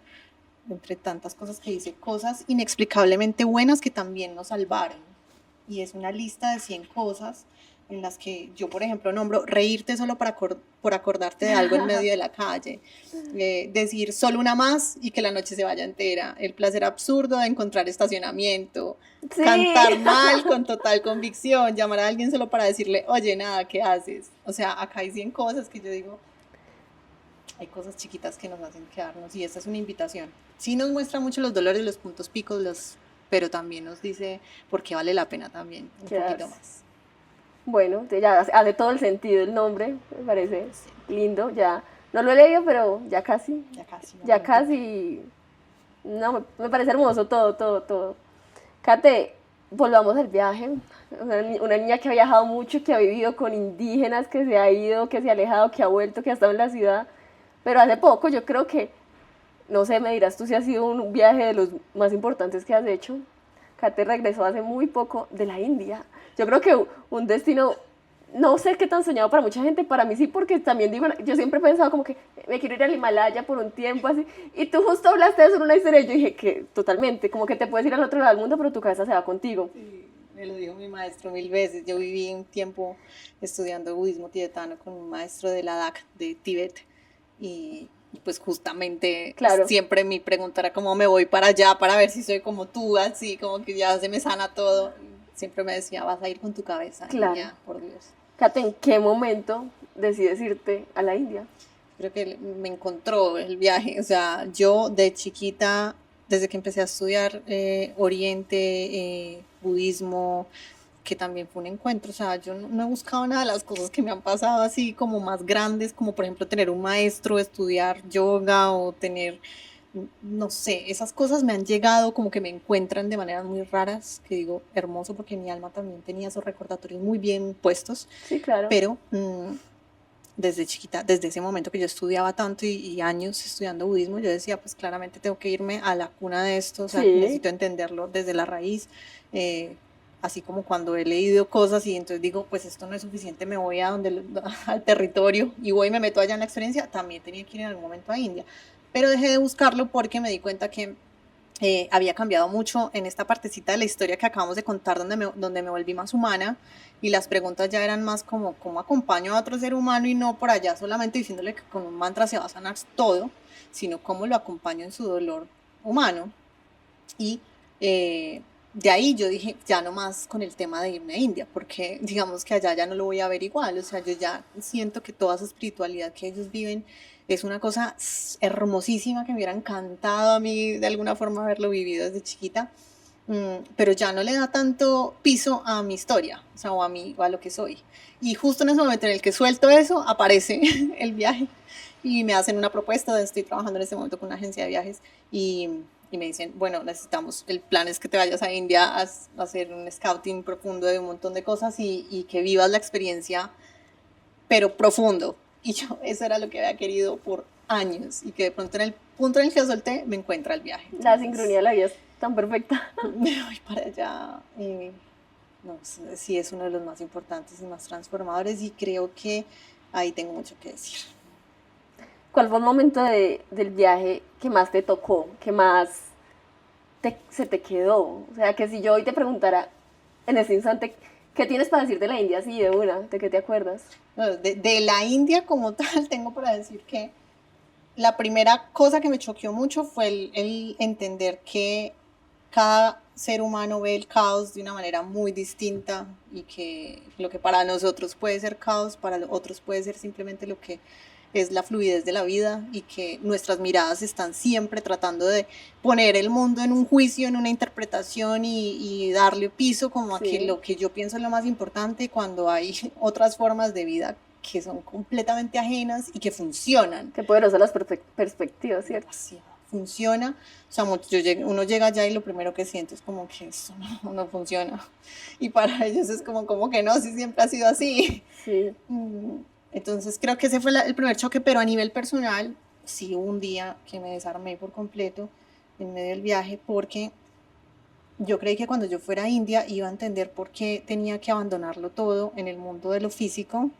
entre tantas cosas que dice, cosas inexplicablemente buenas que también nos salvaron, y es una lista de 100 cosas en las que yo, por ejemplo, nombro reírte solo por acordarte de algo en medio de la calle, decir solo una más y que la noche se vaya entera, el placer absurdo de encontrar estacionamiento, cantar sí. mal con total convicción, llamar a alguien solo para decirle, oye, nada, ¿qué haces? O sea, acá hay 100 cosas que yo digo, hay cosas chiquitas que nos hacen quedarnos y esta es una invitación. Sí nos muestra mucho los dolores, los puntos picos, pero también nos dice por qué vale la pena también un poquito Quedarse. más. Bueno, ya hace todo el sentido el nombre, me parece Sí, lindo, ya. No lo he leído, pero ya casi, ya casi, ya momentico. casi. No, me parece hermoso todo, todo, todo. Kate, volvamos al viaje. Una niña que ha viajado mucho, que ha vivido con indígenas, que se ha ido, que se ha alejado, que ha vuelto, que ha estado en la ciudad. Pero hace poco yo creo que, no sé, me dirás tú si ha sido un viaje de los más importantes que has hecho. Kate regresó hace muy poco de la India. Yo creo que un destino, no sé qué tan soñado para mucha gente, para mí sí, porque también digo, yo siempre he pensado como que me quiero ir al Himalaya por un tiempo así, y tú justo hablaste de eso en una historia y yo dije que totalmente, como que te puedes ir al otro lado del mundo, pero tu cabeza se va contigo. Sí, me lo dijo mi maestro 1000 veces. Yo viví un tiempo estudiando budismo tibetano con un maestro de Ladakh, de Tíbet, y pues justamente Claro, siempre mi pregunta era cómo me voy para allá para ver si soy como tú, así como que ya se me sana todo. Y siempre me decía, vas a ir con tu cabeza, claro. niña, por Dios. Kate, ¿en qué momento decides irte a la India? Creo que me encontró el viaje. O sea, yo de chiquita, desde que empecé a estudiar Oriente, budismo, que también fue un encuentro, o sea, yo no he buscado nada de las cosas que me han pasado así como más grandes, como por ejemplo tener un maestro, estudiar yoga o tener, no sé, esas cosas me han llegado como que me encuentran de maneras muy raras, que digo, hermoso porque mi alma también tenía esos recordatorios muy bien puestos, Sí, claro. pero desde chiquita, desde ese momento que yo estudiaba tanto y años estudiando budismo, yo decía, pues claramente tengo que irme a la cuna de esto, o sea, Sí, necesito entenderlo desde la raíz, eh, así como cuando he leído cosas y entonces digo, pues esto no es suficiente, me voy a donde, al territorio y voy y me meto allá en la experiencia, también tenía que ir en algún momento a India, pero dejé de buscarlo porque me di cuenta que había cambiado mucho en esta partecita de la historia que acabamos de contar, donde me volví más humana y las preguntas ya eran más como cómo acompaño a otro ser humano y no por allá solamente diciéndole que con un mantra se va a sanar todo, sino cómo lo acompaño en su dolor humano. Y de ahí yo dije, ya no más con el tema de irme a India, porque digamos que allá ya no lo voy a ver igual, o sea, yo ya siento que toda esa espiritualidad que ellos viven es una cosa hermosísima que me hubiera encantado a mí de alguna forma haberlo vivido desde chiquita, pero ya no le da tanto piso a mi historia, o sea, o a mí, o a lo que soy. Y justo en ese momento en el que suelto eso, aparece el viaje y me hacen una propuesta, estoy trabajando en este momento con una agencia de viajes y me dicen, bueno, necesitamos, el plan es que te vayas a India a hacer un scouting profundo de un montón de cosas y que vivas la experiencia, pero profundo. Y yo, eso era lo que había querido por años y que de pronto en el punto en el que solté me encuentra el viaje. la Entonces, sincronía de la vida es tan perfecta. me voy para allá. No, sí es uno de los más importantes y más transformadores y creo que ahí tengo mucho que decir. ¿Cuál fue el momento del viaje que más te tocó, que más se te quedó? O sea, que si yo hoy te preguntara en este instante, ¿qué tienes para decir de la India? Así de una, ¿de qué te acuerdas? De la India como tal, tengo para decir que la primera cosa que me choqueó mucho fue el entender que cada ser humano ve el caos de una manera muy distinta y que lo que para nosotros puede ser caos, para otros puede ser simplemente lo que es la fluidez de la vida y que nuestras miradas están siempre tratando de poner el mundo en un juicio, en una interpretación y darle piso como a que lo que yo pienso es lo más importante cuando hay otras formas de vida que son completamente ajenas y que funcionan. Qué poderosas las perspectivas, ¿cierto? Así, funciona, o sea, uno llega allá y lo primero que siente es como que eso no funciona, y para ellos es como que no, si siempre ha sido así. Sí. Entonces creo que ese fue el primer choque, pero a nivel personal, sí hubo un día que me desarmé por completo en medio del viaje, porque yo creí que cuando yo fuera a India iba a entender por qué tenía que abandonarlo todo en el mundo de lo físico,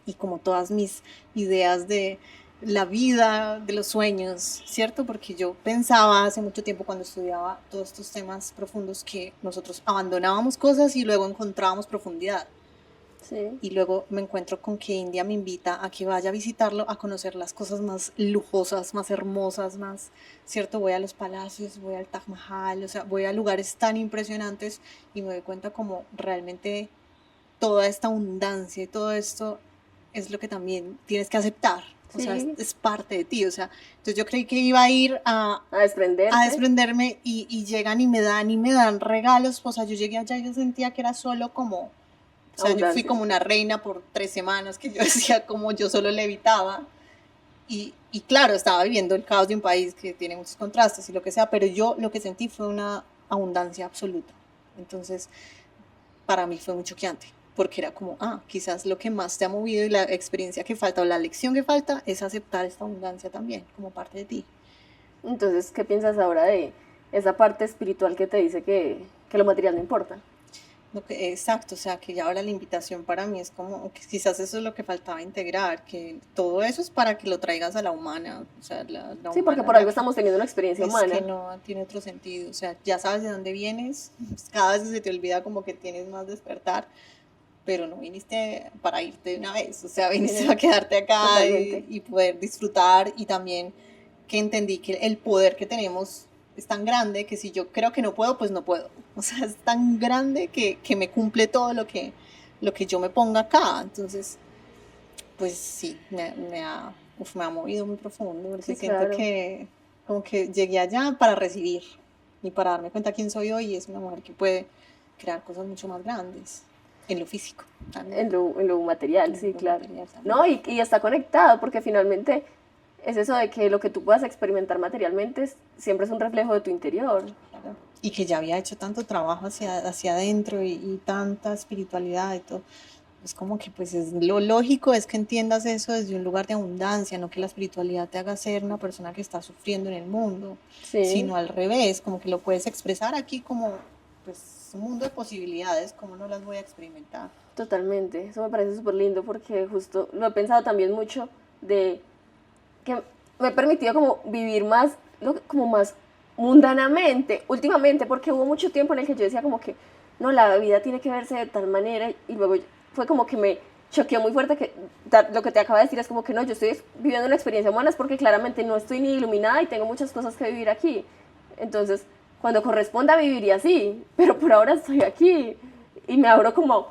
y como todas mis ideas de la vida, de los sueños, ¿cierto? Porque yo pensaba hace mucho tiempo cuando estudiaba todos estos temas profundos que nosotros abandonábamos cosas y luego encontrábamos profundidad. Sí. Y luego me encuentro con que India me invita a que vaya a visitarlo, a conocer las cosas más lujosas, más hermosas, más, ¿cierto? Voy a los palacios, voy al Taj Mahal, o sea, voy a lugares tan impresionantes y me doy cuenta como realmente toda esta abundancia y todo esto es lo que también tienes que aceptar. O sea, es parte de ti, o sea, entonces yo creí que iba a ir a desprenderme y llegan y me dan regalos, o sea, yo llegué allá y yo sentía que era solo como, o sea, yo fui como una reina por 3 semanas, que yo decía como yo solo levitaba, y claro, estaba viviendo el caos de un país que tiene muchos contrastes y lo que sea, pero yo lo que sentí fue una abundancia absoluta, entonces para mí fue muy choqueante. Porque era como, quizás lo que más te ha movido y la experiencia que falta o la lección que falta es aceptar esta abundancia también como parte de ti. Entonces, ¿qué piensas ahora de esa parte espiritual que te dice que lo material no importa? Exacto, o sea, que ya ahora la invitación para mí es como, que quizás eso es lo que faltaba integrar, que todo eso es para que lo traigas a la humana, o sea, la sí, humana, porque por algo estamos teniendo una experiencia humana. Es que no tiene otro sentido, o sea, ya sabes de dónde vienes, cada vez se te olvida como que tienes más despertar, pero no viniste para irte de una vez, o sea, viniste a quedarte acá y poder disfrutar, y también que entendí que el poder que tenemos es tan grande que si yo creo que no puedo, pues no puedo, o sea, es tan grande que me cumple todo lo que yo me ponga acá, entonces, pues sí, me ha movido muy profundo, porque sí, siento que como que llegué allá para recibir y para darme cuenta quién soy hoy, y es una mujer que puede crear cosas mucho más grandes. En lo físico también. En lo material, sí, claro. No, y está conectado, porque finalmente es eso de que lo que tú puedas experimentar materialmente siempre es un reflejo de tu interior. Claro. Y que ya había hecho tanto trabajo hacia adentro y tanta espiritualidad y todo. Es como que pues lo lógico es que entiendas eso desde un lugar de abundancia, no que la espiritualidad te haga ser una persona que está sufriendo en el mundo, sino al revés, como que lo puedes expresar aquí como pues un mundo de posibilidades, ¿cómo no las voy a experimentar? Totalmente, eso me parece súper lindo, porque justo lo he pensado también mucho, de que me he permitido como vivir más, como más mundanamente, últimamente, porque hubo mucho tiempo en el que yo decía como que, no, la vida tiene que verse de tal manera, y luego fue como que me choqueó muy fuerte que lo que te acabo de decir es como que no, yo estoy viviendo una experiencia humana, es porque claramente no estoy ni iluminada y tengo muchas cosas que vivir aquí, entonces cuando corresponda viviría así, pero por ahora estoy aquí y me abro como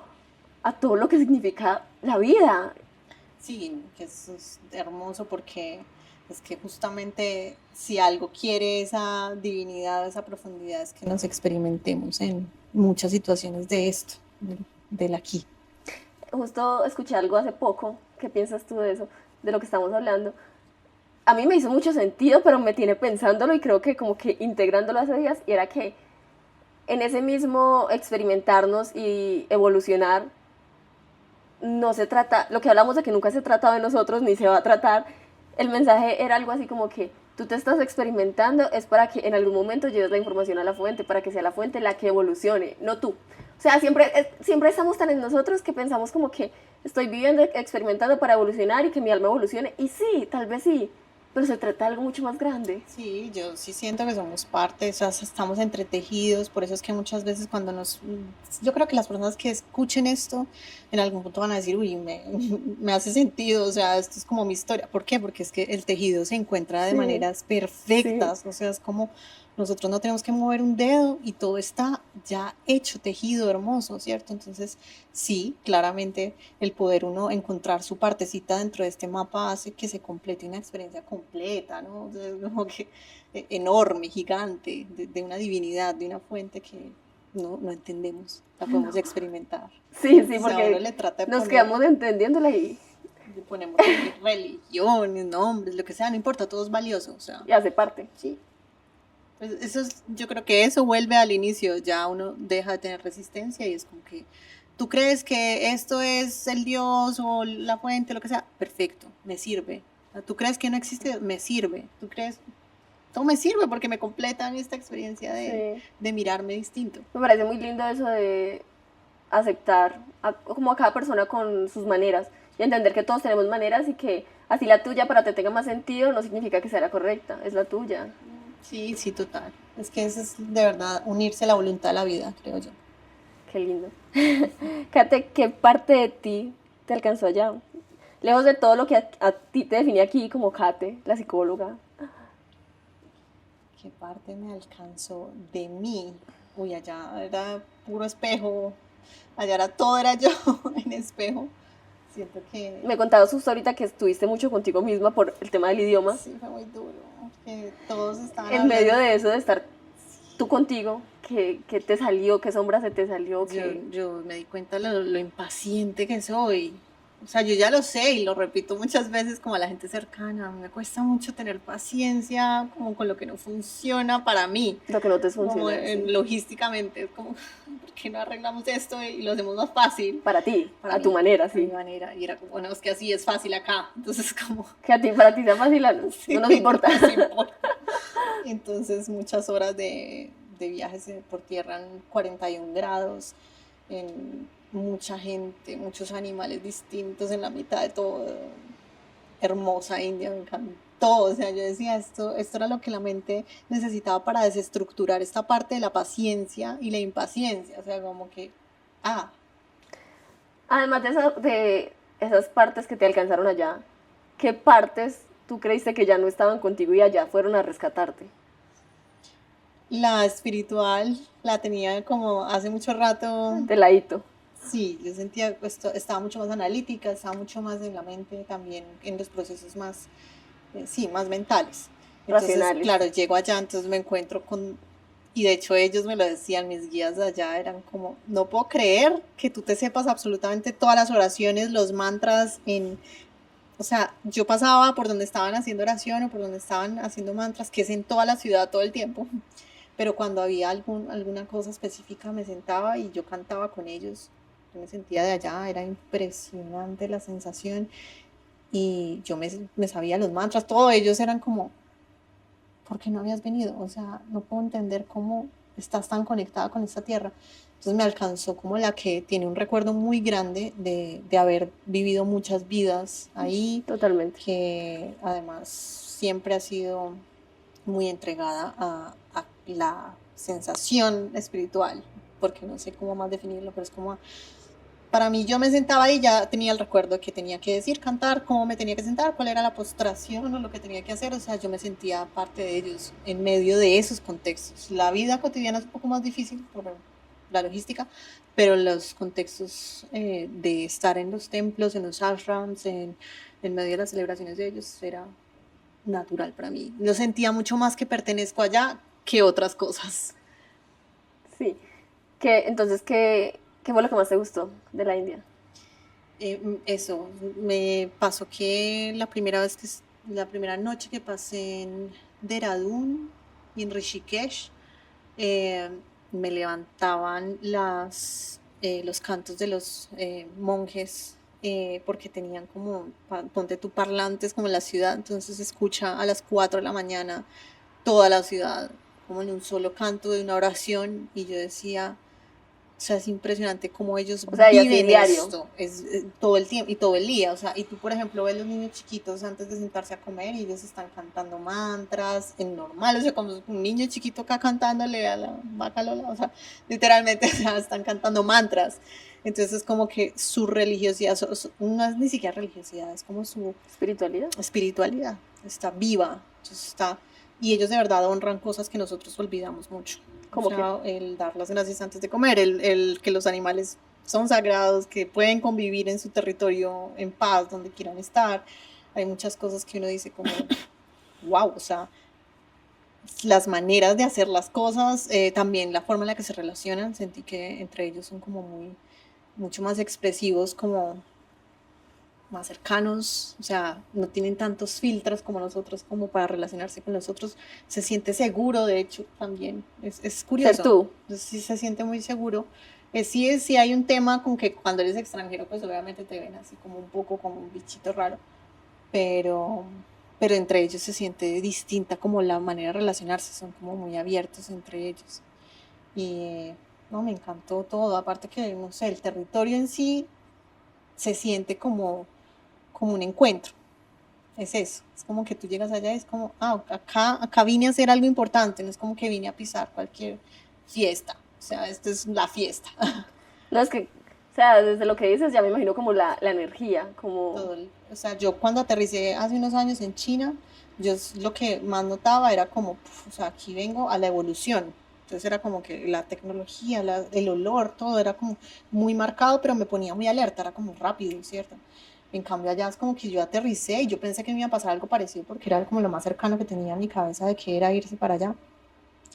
a todo lo que significa la vida. Sí, que eso es hermoso, porque es que justamente si algo quiere esa divinidad, esa profundidad, es que nos experimentemos en muchas situaciones de esto, del aquí. Justo escuché algo hace poco, ¿qué piensas tú de eso, de lo que estamos hablando? A mí me hizo mucho sentido, pero me tiene pensándolo y creo que como que integrándolo hace días, y era que en ese mismo experimentarnos y evolucionar, no se trata, lo que hablamos de que nunca se ha tratado de nosotros ni se va a tratar, el mensaje era algo así como que tú te estás experimentando, es para que en algún momento lleves la información a la fuente, para que sea la fuente la que evolucione, no tú. O sea, siempre estamos tan en nosotros que pensamos como que estoy viviendo, experimentando para evolucionar y que mi alma evolucione, y sí, tal vez sí, pero se trata de algo mucho más grande. Sí, yo sí siento que somos parte, o sea, estamos entretejidos, por eso es que muchas veces yo creo que las personas que escuchen esto en algún punto van a decir, uy, me hace sentido, o sea, esto es como mi historia. ¿Por qué? Porque es que el tejido se encuentra de maneras perfectas, o sea, es como nosotros no tenemos que mover un dedo y todo está ya hecho, tejido, hermoso, ¿cierto? Entonces, sí, claramente el poder uno encontrar su partecita dentro de este mapa hace que se complete una experiencia completa, ¿no? O sea, es como que enorme, gigante, de una divinidad, de una fuente que no entendemos, la podemos experimentar. Sí, O sea, porque uno le trata de nos poner, quedamos entendiéndola y le ponemos religiones, nombres, lo que sea, no importa, todo es valioso, o sea, hace parte. sí. Pues eso es, yo creo que eso vuelve al inicio, ya uno deja de tener resistencia y es como que tú crees que esto es el Dios o la fuente, lo que sea, perfecto, me sirve. Tú crees que no existe, me sirve. Tú crees, todo me sirve porque me completan esta experiencia Sí. de mirarme distinto. Me parece muy lindo eso de aceptar como a cada persona con sus maneras y entender que todos tenemos maneras y que así la tuya para que tenga más sentido no significa que sea la correcta, es la tuya. Sí, sí, total. Es que eso es de verdad unirse a la voluntad de la vida, creo yo. Qué lindo. Kate, ¿qué parte de ti te alcanzó allá? Lejos de todo lo que a ti te define aquí como Kate, la psicóloga. ¿Qué parte me alcanzó de mí? Uy, allá era puro espejo, allá era todo era yo en espejo. Siento que Me contabas justo ahorita que estuviste mucho contigo misma por el tema del idioma. sí fue muy duro, que todos estaban En medio hablando. de eso, de estar tú contigo, ¿qué te salió? ¿Qué sombra se te salió? Yo me di cuenta lo impaciente que soy. O sea, yo ya lo sé y lo repito muchas veces como a la gente cercana. Me cuesta mucho tener paciencia como con lo que no funciona para mí. Lo que no te Como funciona. Sí. logísticamente, es como, ¿por qué no arreglamos esto y lo hacemos más fácil? Para ti, Para a mí, tu manera, a sí. mi manera. Y era como, bueno, es que así es fácil acá. Entonces, como, Que a ti, para ti sea fácil, sí, no nos importa. no nos importa. Entonces, muchas horas de viajes por tierra en 41 grados, en mucha gente, muchos animales distintos en la mitad de todo. Hermosa India, me encantó. O sea, yo decía, esto era lo que la mente necesitaba para desestructurar esta parte de la paciencia y la impaciencia. O sea, como que, Además de esas partes que te alcanzaron allá, ¿qué partes tú creíste que ya no estaban contigo y allá fueron a rescatarte? la espiritual la tenía como hace mucho rato. De ladito. Sí, yo sentía que estaba mucho más analítica, estaba mucho más en la mente, también en los procesos más, sí, más mentales. Entonces, Racionales. claro, llego allá, entonces me encuentro con, y de hecho ellos me lo decían, mis guías de allá eran como, no puedo creer que tú te sepas absolutamente todas las oraciones, los mantras o sea, yo pasaba por donde estaban haciendo oración o por donde estaban haciendo mantras, que es en toda la ciudad todo el tiempo, pero cuando había alguna cosa específica me sentaba y yo cantaba con ellos. Yo me sentía de allá, era impresionante la sensación y yo me sabía los mantras, todos ellos eran como, ¿por qué no habías venido? O sea, no puedo entender cómo estás tan conectada con esta tierra. Entonces me alcanzó como la que tiene un recuerdo muy grande de haber vivido muchas vidas ahí, Totalmente. que además siempre ha sido muy entregada a la sensación espiritual, porque no sé cómo más definirlo, pero es como, para mí yo me sentaba y ya tenía el recuerdo de que tenía que decir, cantar, cómo me tenía que sentar, cuál era la postración o lo que tenía que hacer, o sea, yo me sentía parte de ellos en medio de esos contextos. La vida cotidiana es un poco más difícil por la logística, pero los contextos de estar en los templos, en los ashrams, en medio de las celebraciones de ellos, era natural para mí. Lo sentía mucho más que pertenezco allá que otras cosas. Sí. Entonces, ¿qué fue lo que más te gustó de la India? Eso, me pasó que la primera noche que pasé en Dehradun y en Rishikesh, me levantaban los cantos de los monjes, porque tenían como, ponte tú parlantes como en la ciudad, entonces se escucha a las 4 de la mañana toda la ciudad, como en un solo canto de una oración, y yo decía, o sea, es impresionante cómo ellos viven diario. esto, todo el tiempo y todo el día, o sea, y tú por ejemplo ves los niños chiquitos antes de sentarse a comer y ellos están cantando mantras, en normal, o sea, como un niño chiquito acá cantándole a la vaca Lola, o sea, literalmente, o sea, están cantando mantras, entonces es como que su religiosidad, no es ni siquiera religiosidad, es como su ¿Espiritualidad? espiritualidad, está viva, entonces está y ellos de verdad honran cosas que nosotros olvidamos mucho. ¿Cómo o sea, el dar las gracias antes de comer, el que los animales son sagrados, que pueden convivir en su territorio en paz, donde quieran estar. Hay muchas cosas que uno dice como, wow, o sea, las maneras de hacer las cosas, también la forma en la que se relacionan, sentí que entre ellos son como mucho más expresivos, como más cercanos, o sea, no tienen tantos filtros como nosotros como para relacionarse con nosotros, se siente seguro, de hecho, también, es curioso. Ser tú. Sí se siente muy seguro. Sí hay un tema con que cuando eres extranjero, pues obviamente te ven así como un poco como un bichito raro, pero, pero entre ellos se siente distinta como la manera de relacionarse, son como muy abiertos entre ellos. Y no, me encantó todo, aparte que, no sé, el territorio en sí se siente como un encuentro, es eso, es como que tú llegas allá y es como, acá vine a hacer algo importante, no es como que vine a pisar cualquier fiesta, o sea, esto es la fiesta. No, es que, o sea, desde lo que dices ya me imagino como la energía, como... O sea, yo cuando aterricé hace unos años en China, yo lo que más notaba era como, o sea, aquí vengo a la evolución. Entonces era como que la tecnología, el olor, todo era como muy marcado, pero me ponía muy alerta, era como rápido, ¿cierto? En cambio allá es como que yo aterricé y yo pensé que me iba a pasar algo parecido porque era como lo más cercano que tenía en mi cabeza de que era irse para allá.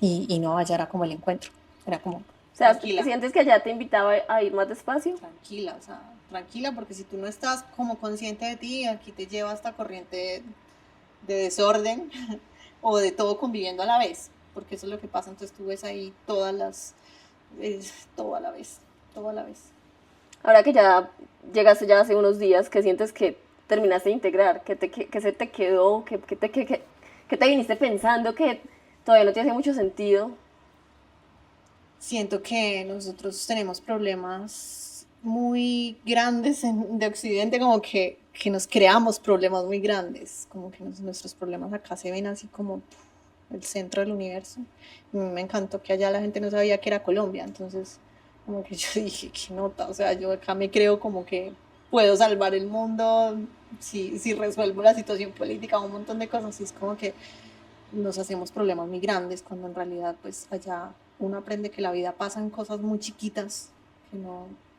Y no, allá era como el encuentro, era como, O sea, tranquila. ¿sientes que allá te invitaba a ir más despacio? Tranquila, o sea, tranquila, porque si tú no estás como consciente de ti, aquí te lleva esta corriente de desorden o de todo conviviendo a la vez, porque eso es lo que pasa, entonces tú ves ahí todo a la vez, todo a la vez. Ahora que ya llegaste ya hace unos días, ¿qué sientes que terminaste de integrar? ¿Qué se te quedó? ¿Qué te viniste pensando que todavía no te hace mucho sentido? Siento que nosotros tenemos problemas muy grandes de Occidente, como que nos creamos problemas muy grandes, como que nuestros problemas acá se ven así como el centro del universo. Me encantó que allá la gente no sabía que era Colombia, entonces como que yo dije, qué nota, o sea, yo acá me creo como que puedo salvar el mundo si resuelvo la situación política, un montón de cosas, y es como que nos hacemos problemas muy grandes cuando en realidad pues allá uno aprende que la vida pasa en cosas muy chiquitas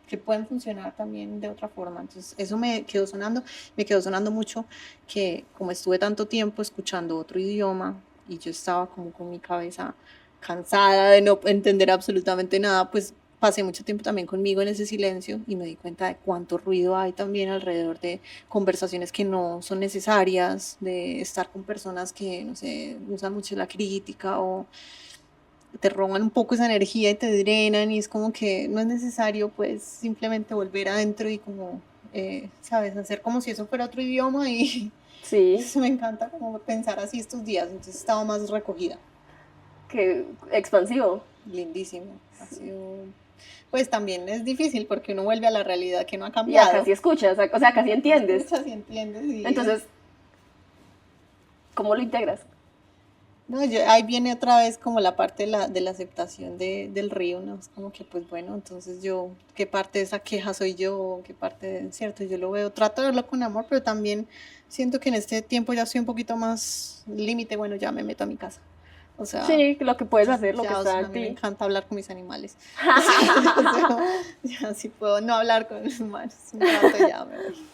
que pueden funcionar también de otra forma. Entonces eso me quedó sonando mucho, que como estuve tanto tiempo escuchando otro idioma y yo estaba como con mi cabeza cansada de no entender absolutamente nada, pues pasé mucho tiempo también conmigo en ese silencio y me di cuenta de cuánto ruido hay también alrededor de conversaciones que no son necesarias, de estar con personas que, no sé, usan mucho la crítica o te roban un poco esa energía y te drenan y es como que no es necesario pues simplemente volver adentro y como, sabes, hacer como si eso fuera otro idioma y Sí, eso me encanta como pensar así estos días, entonces estaba más recogida. que expansivo. Lindísimo, ha sido... Pues también es difícil porque uno vuelve a la realidad que no ha Y acá cambiado. sí escuchas, o sea, casi entiendes. Escuchas y entiendes. Entonces, ¿cómo lo integras? No, ahí viene otra vez como la parte de la aceptación del río, ¿no? Es como que, pues bueno, entonces yo, ¿qué parte de esa queja soy yo? ¿Qué parte de, cierto? Yo lo veo, trato de verlo con amor, pero también siento que en este tiempo ya soy un poquito más límite, bueno, ya me meto a mi casa. O sea, Sí, lo que puedes hacer, lo que ya, o está sea, a en mí me ti. encanta hablar con mis animales. O sea, ya si puedo no hablar con los humanos, un rato ya me voy.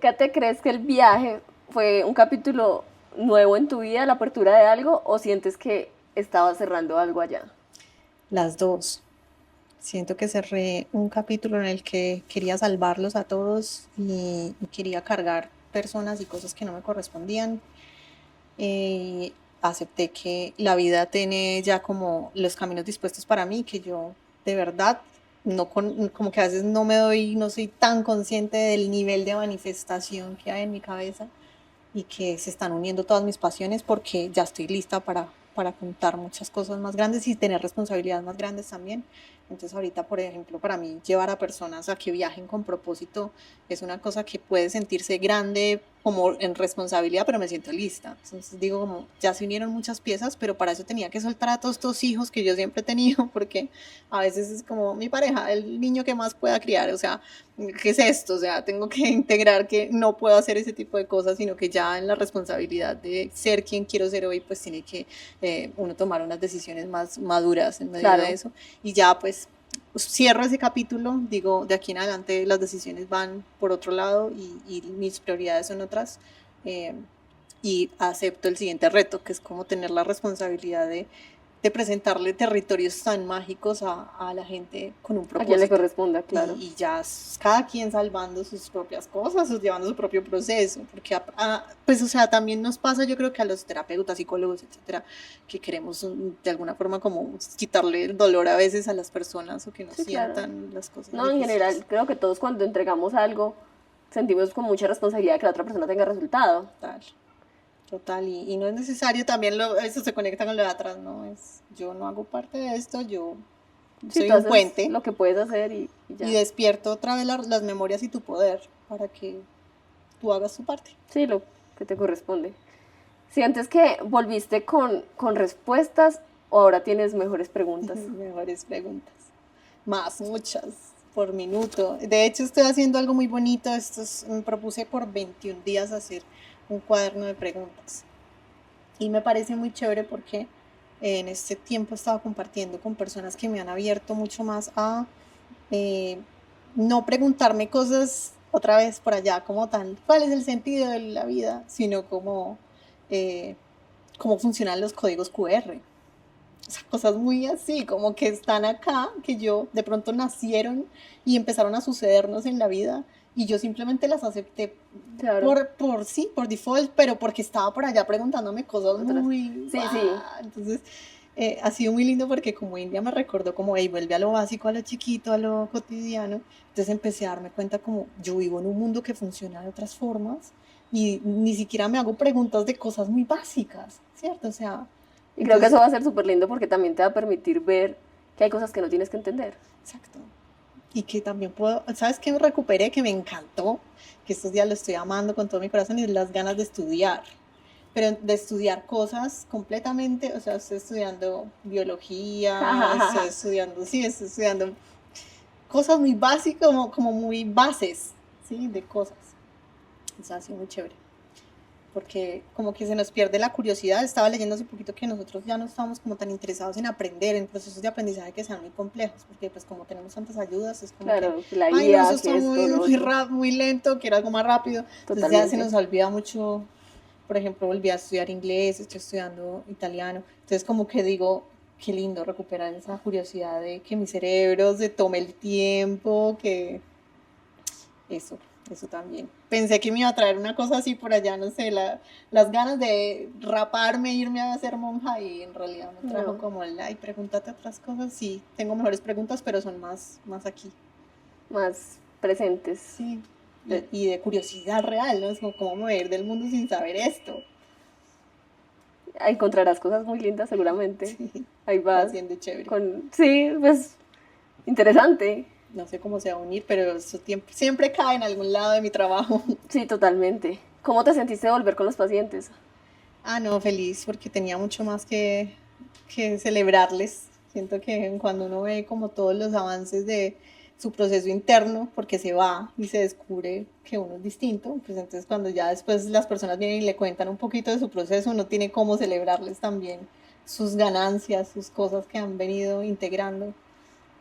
¿Qué te crees que el viaje fue un capítulo nuevo en tu vida, la apertura de algo, o sientes que estabas cerrando algo allá? Las dos. Siento que cerré un capítulo en el que quería salvarlos a todos y quería cargar personas y cosas que no me correspondían. Acepté que la vida tiene ya como los caminos dispuestos para mí, que yo de verdad como que a veces no me doy, no soy tan consciente del nivel de manifestación que hay en mi cabeza y que se están uniendo todas mis pasiones porque ya estoy lista para contar muchas cosas más grandes y tener responsabilidades más grandes también. Entonces ahorita, por ejemplo, para mí llevar a personas a que viajen con propósito es una cosa que puede sentirse grande como en responsabilidad, pero me siento lista. Entonces digo como, ya se unieron muchas piezas, pero para eso tenía que soltar a todos estos hijos que yo siempre he tenido, porque a veces es como mi pareja, el niño que más pueda criar, o sea, ¿qué es esto? O sea, tengo que integrar que no puedo hacer ese tipo de cosas, sino que ya en la responsabilidad de ser quien quiero ser hoy, pues tiene que uno tomar unas decisiones más maduras en medio de eso. Y ya pues cierro ese capítulo, digo, de aquí en adelante las decisiones van por otro lado y mis prioridades son otras, y acepto el siguiente reto, que es como tener la responsabilidad de presentarle territorios tan mágicos a la gente con un propósito. A quien le corresponda, claro. Y ya cada quien salvando sus propias cosas, llevando su propio proceso, porque pues o sea, también nos pasa, yo creo que a los terapeutas, psicólogos, etcétera, que queremos de alguna forma como quitarle el dolor a veces a las personas o que no sientan las cosas. No, difíciles. En general, creo que todos cuando entregamos algo sentimos con mucha responsabilidad que la otra persona tenga resultado. Total, y no es necesario también, eso se conecta con lo de atrás, ¿no? Yo no hago parte de esto, yo soy un puente. Lo que puedes hacer y ya. Y despierto otra vez las memorias y tu poder para que tú hagas tu parte. Sí, lo que te corresponde. ¿Sientes que volviste con respuestas o ahora tienes mejores preguntas? Mejores preguntas. Muchas, por minuto. De hecho, estoy haciendo algo muy bonito. Me propuse por 21 días hacer un cuaderno de preguntas. Y me parece muy chévere porque en este tiempo he estado compartiendo con personas que me han abierto mucho más a no preguntarme cosas otra vez por allá, como tal, ¿cuál es el sentido de la vida? Sino como cómo funcionan los códigos QR. O sea, cosas muy así, como que están acá, que yo de pronto nacieron y empezaron a sucedernos en la vida. Y yo simplemente las acepté por default, pero porque estaba por allá preguntándome cosas muy... Sí. Entonces, ha sido muy lindo porque como India me recordó como, hey, vuelve a lo básico, a lo chiquito, a lo cotidiano. Entonces empecé a darme cuenta como yo vivo en un mundo que funciona de otras formas y ni siquiera me hago preguntas de cosas muy básicas, ¿cierto? O sea... Y creo que eso va a ser súper lindo porque también te va a permitir ver que hay cosas que no tienes que entender. Exacto. Y que también puedo, ¿sabes qué me recuperé? Que me encantó, que estos días lo estoy amando con todo mi corazón, y las ganas de estudiar, pero de estudiar cosas completamente, o sea, estoy estudiando biología, estoy estudiando cosas muy básicas, como muy bases, ¿sí? De cosas. O sea, ha sido muy chévere. Porque como que se nos pierde la curiosidad. Estaba leyendo hace poquito que nosotros ya no estamos como tan interesados en aprender, en procesos de aprendizaje que sean muy complejos, porque pues como tenemos tantas ayudas, es como que la IA, eso está muy lento, quiero algo más rápido. Entonces ya se nos olvida mucho. Por ejemplo, volví a estudiar inglés, estoy estudiando italiano, entonces como que digo, qué lindo recuperar esa curiosidad de que mi cerebro se tome el tiempo, que eso también. Pensé que me iba a traer una cosa así por allá, no sé, las ganas de raparme, irme a ser monja, y en realidad me trajo como ay, pregúntate otras cosas. Sí, tengo mejores preguntas, pero son más aquí. Más presentes. Sí, y de curiosidad real, ¿no? Es como, ¿cómo me voy a ir del mundo sin saber esto? Encontrarás cosas muy lindas seguramente. Sí, ahí vas. Haciendo chévere. Sí, pues, interesante. No sé cómo se va a unir, pero eso siempre cae en algún lado de mi trabajo. Sí, totalmente. ¿Cómo te sentiste de volver con los pacientes? No, feliz, porque tenía mucho más que celebrarles. Siento que cuando uno ve como todos los avances de su proceso interno, porque se va y se descubre que uno es distinto, pues entonces cuando ya después las personas vienen y le cuentan un poquito de su proceso, uno tiene cómo celebrarles también sus ganancias, sus cosas que han venido integrando,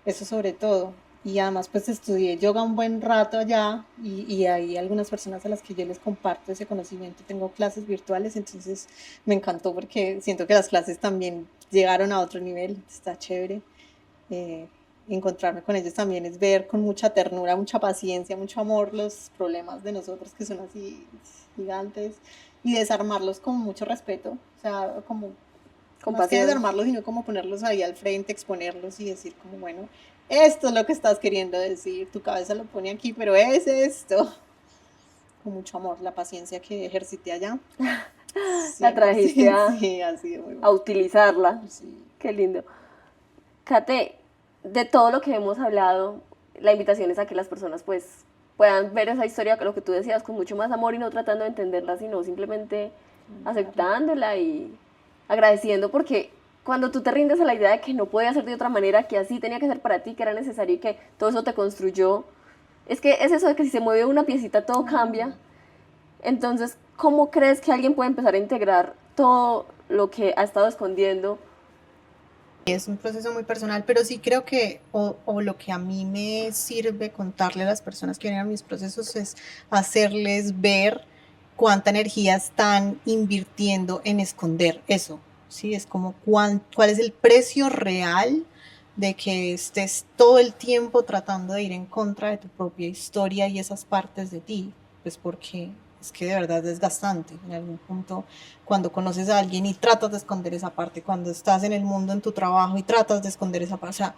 eso sobre todo. Y además pues estudié yoga un buen rato allá, y hay algunas personas a las que yo les comparto ese conocimiento. Tengo clases virtuales, entonces me encantó porque siento que las clases también llegaron a otro nivel. Está chévere. Encontrarme con ellos también es ver con mucha ternura, mucha paciencia, mucho amor los problemas de nosotros, que son así gigantes, y desarmarlos con mucho respeto. O sea, como más que desarmarlos, sino como ponerlos ahí al frente, exponerlos y decir como, bueno, esto es lo que estás queriendo decir, tu cabeza lo pone aquí, pero es esto. Con mucho amor, la paciencia que ejercité allá. La trajiste ha sido muy bueno. A utilizarla. Sí. Qué lindo. Kate, de todo lo que hemos hablado, la invitación es a que las personas pues puedan ver esa historia, lo que tú decías, con mucho más amor y no tratando de entenderla, sino simplemente aceptándola y agradeciendo, porque cuando tú te rindes a la idea de que no podía ser de otra manera, que así tenía que ser para ti, que era necesario y que todo eso te construyó, es que es eso de que si se mueve una piecita todo cambia. Entonces, ¿cómo crees que alguien puede empezar a integrar todo lo que ha estado escondiendo? Es un proceso muy personal, pero sí creo que, o lo que a mí me sirve contarle a las personas que vienen a mis procesos es hacerles ver cuánta energía están invirtiendo en esconder eso, ¿sí? Es como cuál es el precio real de que estés todo el tiempo tratando de ir en contra de tu propia historia y esas partes de ti, pues porque es que de verdad es desgastante en algún punto cuando conoces a alguien y tratas de esconder esa parte, cuando estás en el mundo, en tu trabajo y tratas de esconder esa parte, o sea,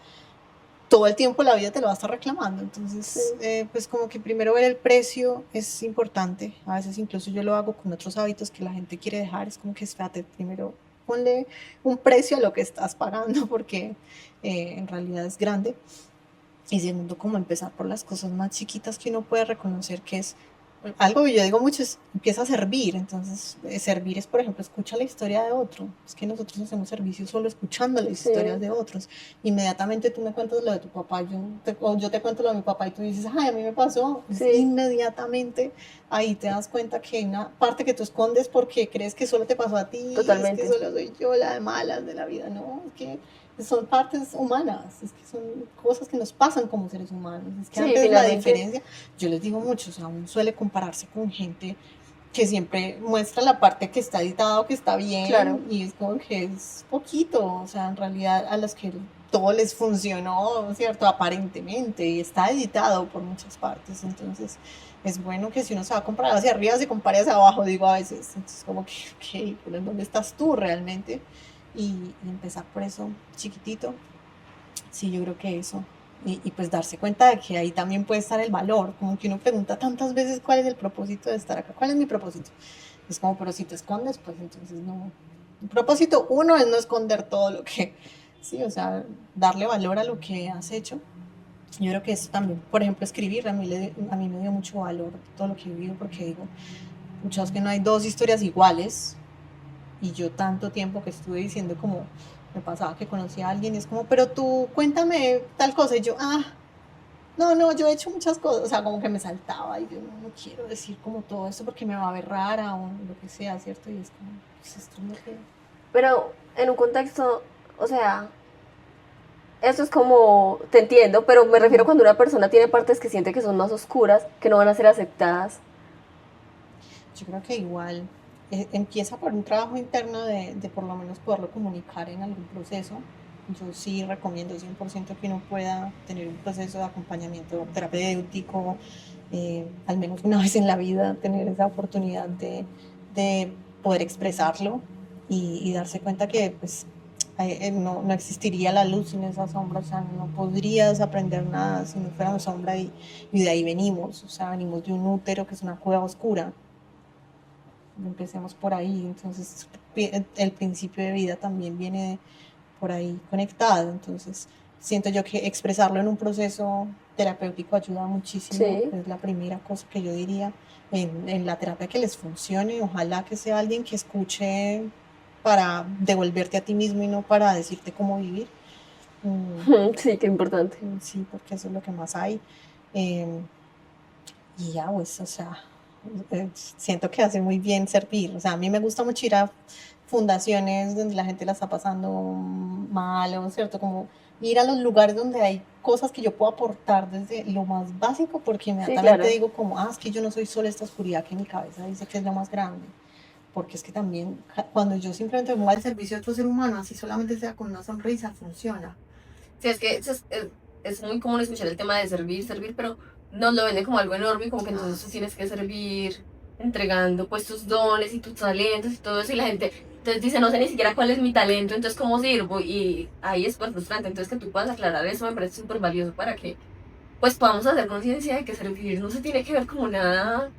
todo el tiempo la vida te lo va a estar reclamando, entonces pues como que primero ver el precio es importante, a veces incluso yo lo hago con otros hábitos que la gente quiere dejar, es como que espérate, primero ponle un precio a lo que estás pagando porque en realidad es grande, y segundo como empezar por las cosas más chiquitas que uno puede reconocer que es algo que yo digo mucho es empieza a servir, entonces servir es por ejemplo escucha la historia de otro, es que nosotros hacemos servicio solo escuchando las historias de otros, inmediatamente tú me cuentas lo de tu papá, o yo te cuento lo de mi papá y tú dices, ay, a mí me pasó, inmediatamente ahí te das cuenta que hay una parte que tú escondes porque crees que solo te pasó a ti, Totalmente. es que solo soy yo la de malas de la vida, no, es que son partes humanas, es que son cosas que nos pasan como seres humanos, es que antes la diferencia, yo les digo mucho, o sea, uno suele compararse con gente que siempre muestra la parte que está editada o que está bien, y es como que es poquito, o sea, en realidad a los que todo les funcionó, ¿cierto? Aparentemente, y está editado por muchas partes, entonces es bueno que si uno se va a comparar hacia arriba, se compare hacia abajo, digo a veces, entonces como que, ok, pero ¿dónde estás tú realmente? Y empezar por eso chiquitito, sí, yo creo que eso. Y pues darse cuenta de que ahí también puede estar el valor, como que uno pregunta tantas veces cuál es el propósito de estar acá, cuál es mi propósito. Es como, pero si te escondes, pues entonces no. El propósito uno es no esconder todo lo que, sí, o sea, darle valor a lo que has hecho. Yo creo que eso también, por ejemplo, escribir, a mí me dio mucho valor todo lo que he vivido, porque digo, muchas que no hay dos historias iguales, y yo tanto tiempo que estuve diciendo como, me pasaba que conocía a alguien y es como, pero tú cuéntame tal cosa, y yo, no, yo he hecho muchas cosas, o sea, como que me saltaba y yo no quiero decir como todo esto porque me va a ver rara o lo que sea, ¿cierto? Y es como, pues esto es lo que... Pero en un contexto, o sea, eso es como, te entiendo, pero me refiero cuando una persona tiene partes que siente que son más oscuras, que no van a ser aceptadas. Yo creo que igual empieza por un trabajo interno de por lo menos poderlo comunicar en algún proceso. Yo sí recomiendo 100% que uno pueda tener un proceso de acompañamiento terapéutico, al menos una vez en la vida, tener esa oportunidad de poder expresarlo y darse cuenta que pues, no existiría la luz sin esa sombra, o sea, no podrías aprender nada si no fuera una sombra y de ahí venimos, o sea, venimos de un útero que es una cueva oscura. Empecemos por ahí, entonces el principio de vida también viene por ahí conectado, entonces siento yo que expresarlo en un proceso terapéutico ayuda muchísimo, es la primera cosa que yo diría en la terapia que les funcione, ojalá que sea alguien que escuche para devolverte a ti mismo y no para decirte cómo vivir. Sí, qué importante. Sí, porque eso es lo que más hay. Y ya, pues, o sea, siento que hace muy bien servir. O sea, a mí me gusta mucho ir a fundaciones donde la gente la está pasando mal, o cierto, como ir a los lugares donde hay cosas que yo puedo aportar desde lo más básico, porque inmediatamente digo como, es que yo no soy solo esta oscuridad que mi cabeza dice que es lo más grande. Porque es que también cuando yo simplemente me voy al servicio de otro ser humano, así solamente sea con una sonrisa, funciona. Sí, es que es muy común escuchar el tema de servir, pero nos lo venden como algo enorme, como que entonces tú tienes que servir entregando pues tus dones y tus talentos y todo eso, y la gente entonces dice, no sé ni siquiera cuál es mi talento, entonces cómo sirvo, y ahí es súper frustrante. Entonces que tú puedas aclarar eso me parece súper valioso para que pues podamos hacer conciencia de que servir no se tiene que ver como nada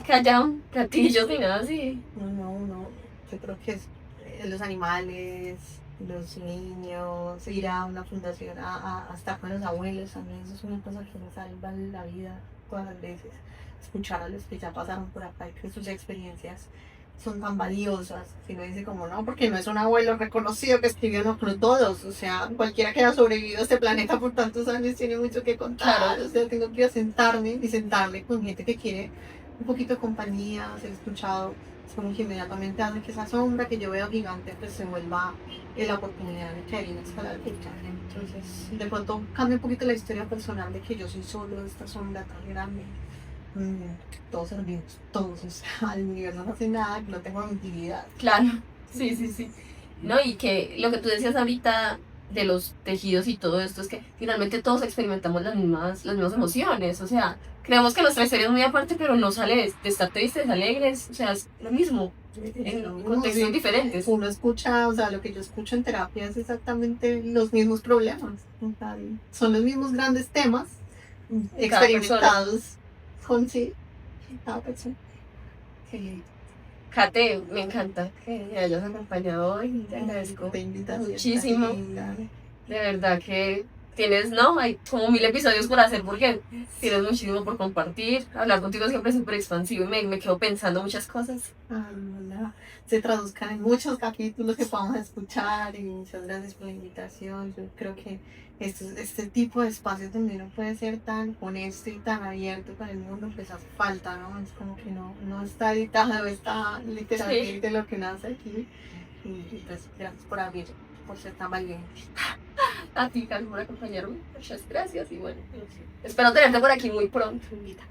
que haya platillos ni nada así. No, yo creo que es los animales, los niños, ir a una fundación a estar con los abuelos, también eso es una cosa que nos salva la vida todas las veces, escuchar a los que ya pasaron por acá y que sus experiencias son tan valiosas. Si no dice como no, porque no es un abuelo reconocido que escribió, no, pero todos, o sea, cualquiera que haya sobrevivido a este planeta por tantos años tiene mucho que contar. Claro. O sea, tengo que ir a sentarme y sentarme con gente que quiere un poquito de compañía, ser escuchado. Es como que inmediatamente hace que esa sombra que yo veo gigante pues se vuelva la oportunidad de que alguien escala el volcán. Entonces, de pronto cambia un poquito la historia personal de que yo soy solo de esta sombra tan grande. Todos servimos, todos, o sea, el universo no hace nada, que no tengo utilidad. Claro, sí, sí, sí. No, y que lo que tú decías ahorita de los tejidos y todo esto es que finalmente todos experimentamos las mismas emociones, o sea, creemos que nuestra historia es muy aparte, pero no sale de estar tristes, alegres, o sea, es lo mismo, en contextos diferentes. Uno escucha, o sea, lo que yo escucho en terapia es exactamente los mismos problemas, o sea, son los mismos grandes temas experimentados con sí, cada persona. Kate, me encanta que me hayas acompañado hoy, te agradezco muchísimo. De verdad que tienes, no, hay como 1000 episodios por hacer porque tienes muchísimo por compartir. Hablar contigo siempre es súper expansivo y me quedo pensando muchas cosas. Ojalá se traduzcan en muchos capítulos que podamos escuchar y muchas gracias por la invitación. Yo creo que este tipo de espacios donde uno puede ser tan honesto y tan abierto con el mundo pues hace falta, ¿no? Es como que no está editado, está literalmente lo que uno hace aquí. Y pues gracias por abrir, por ser tan valiente. A ti, Carlos, por acompañarme. Muchas gracias y bueno, espero tenerte por aquí muy pronto. Invita.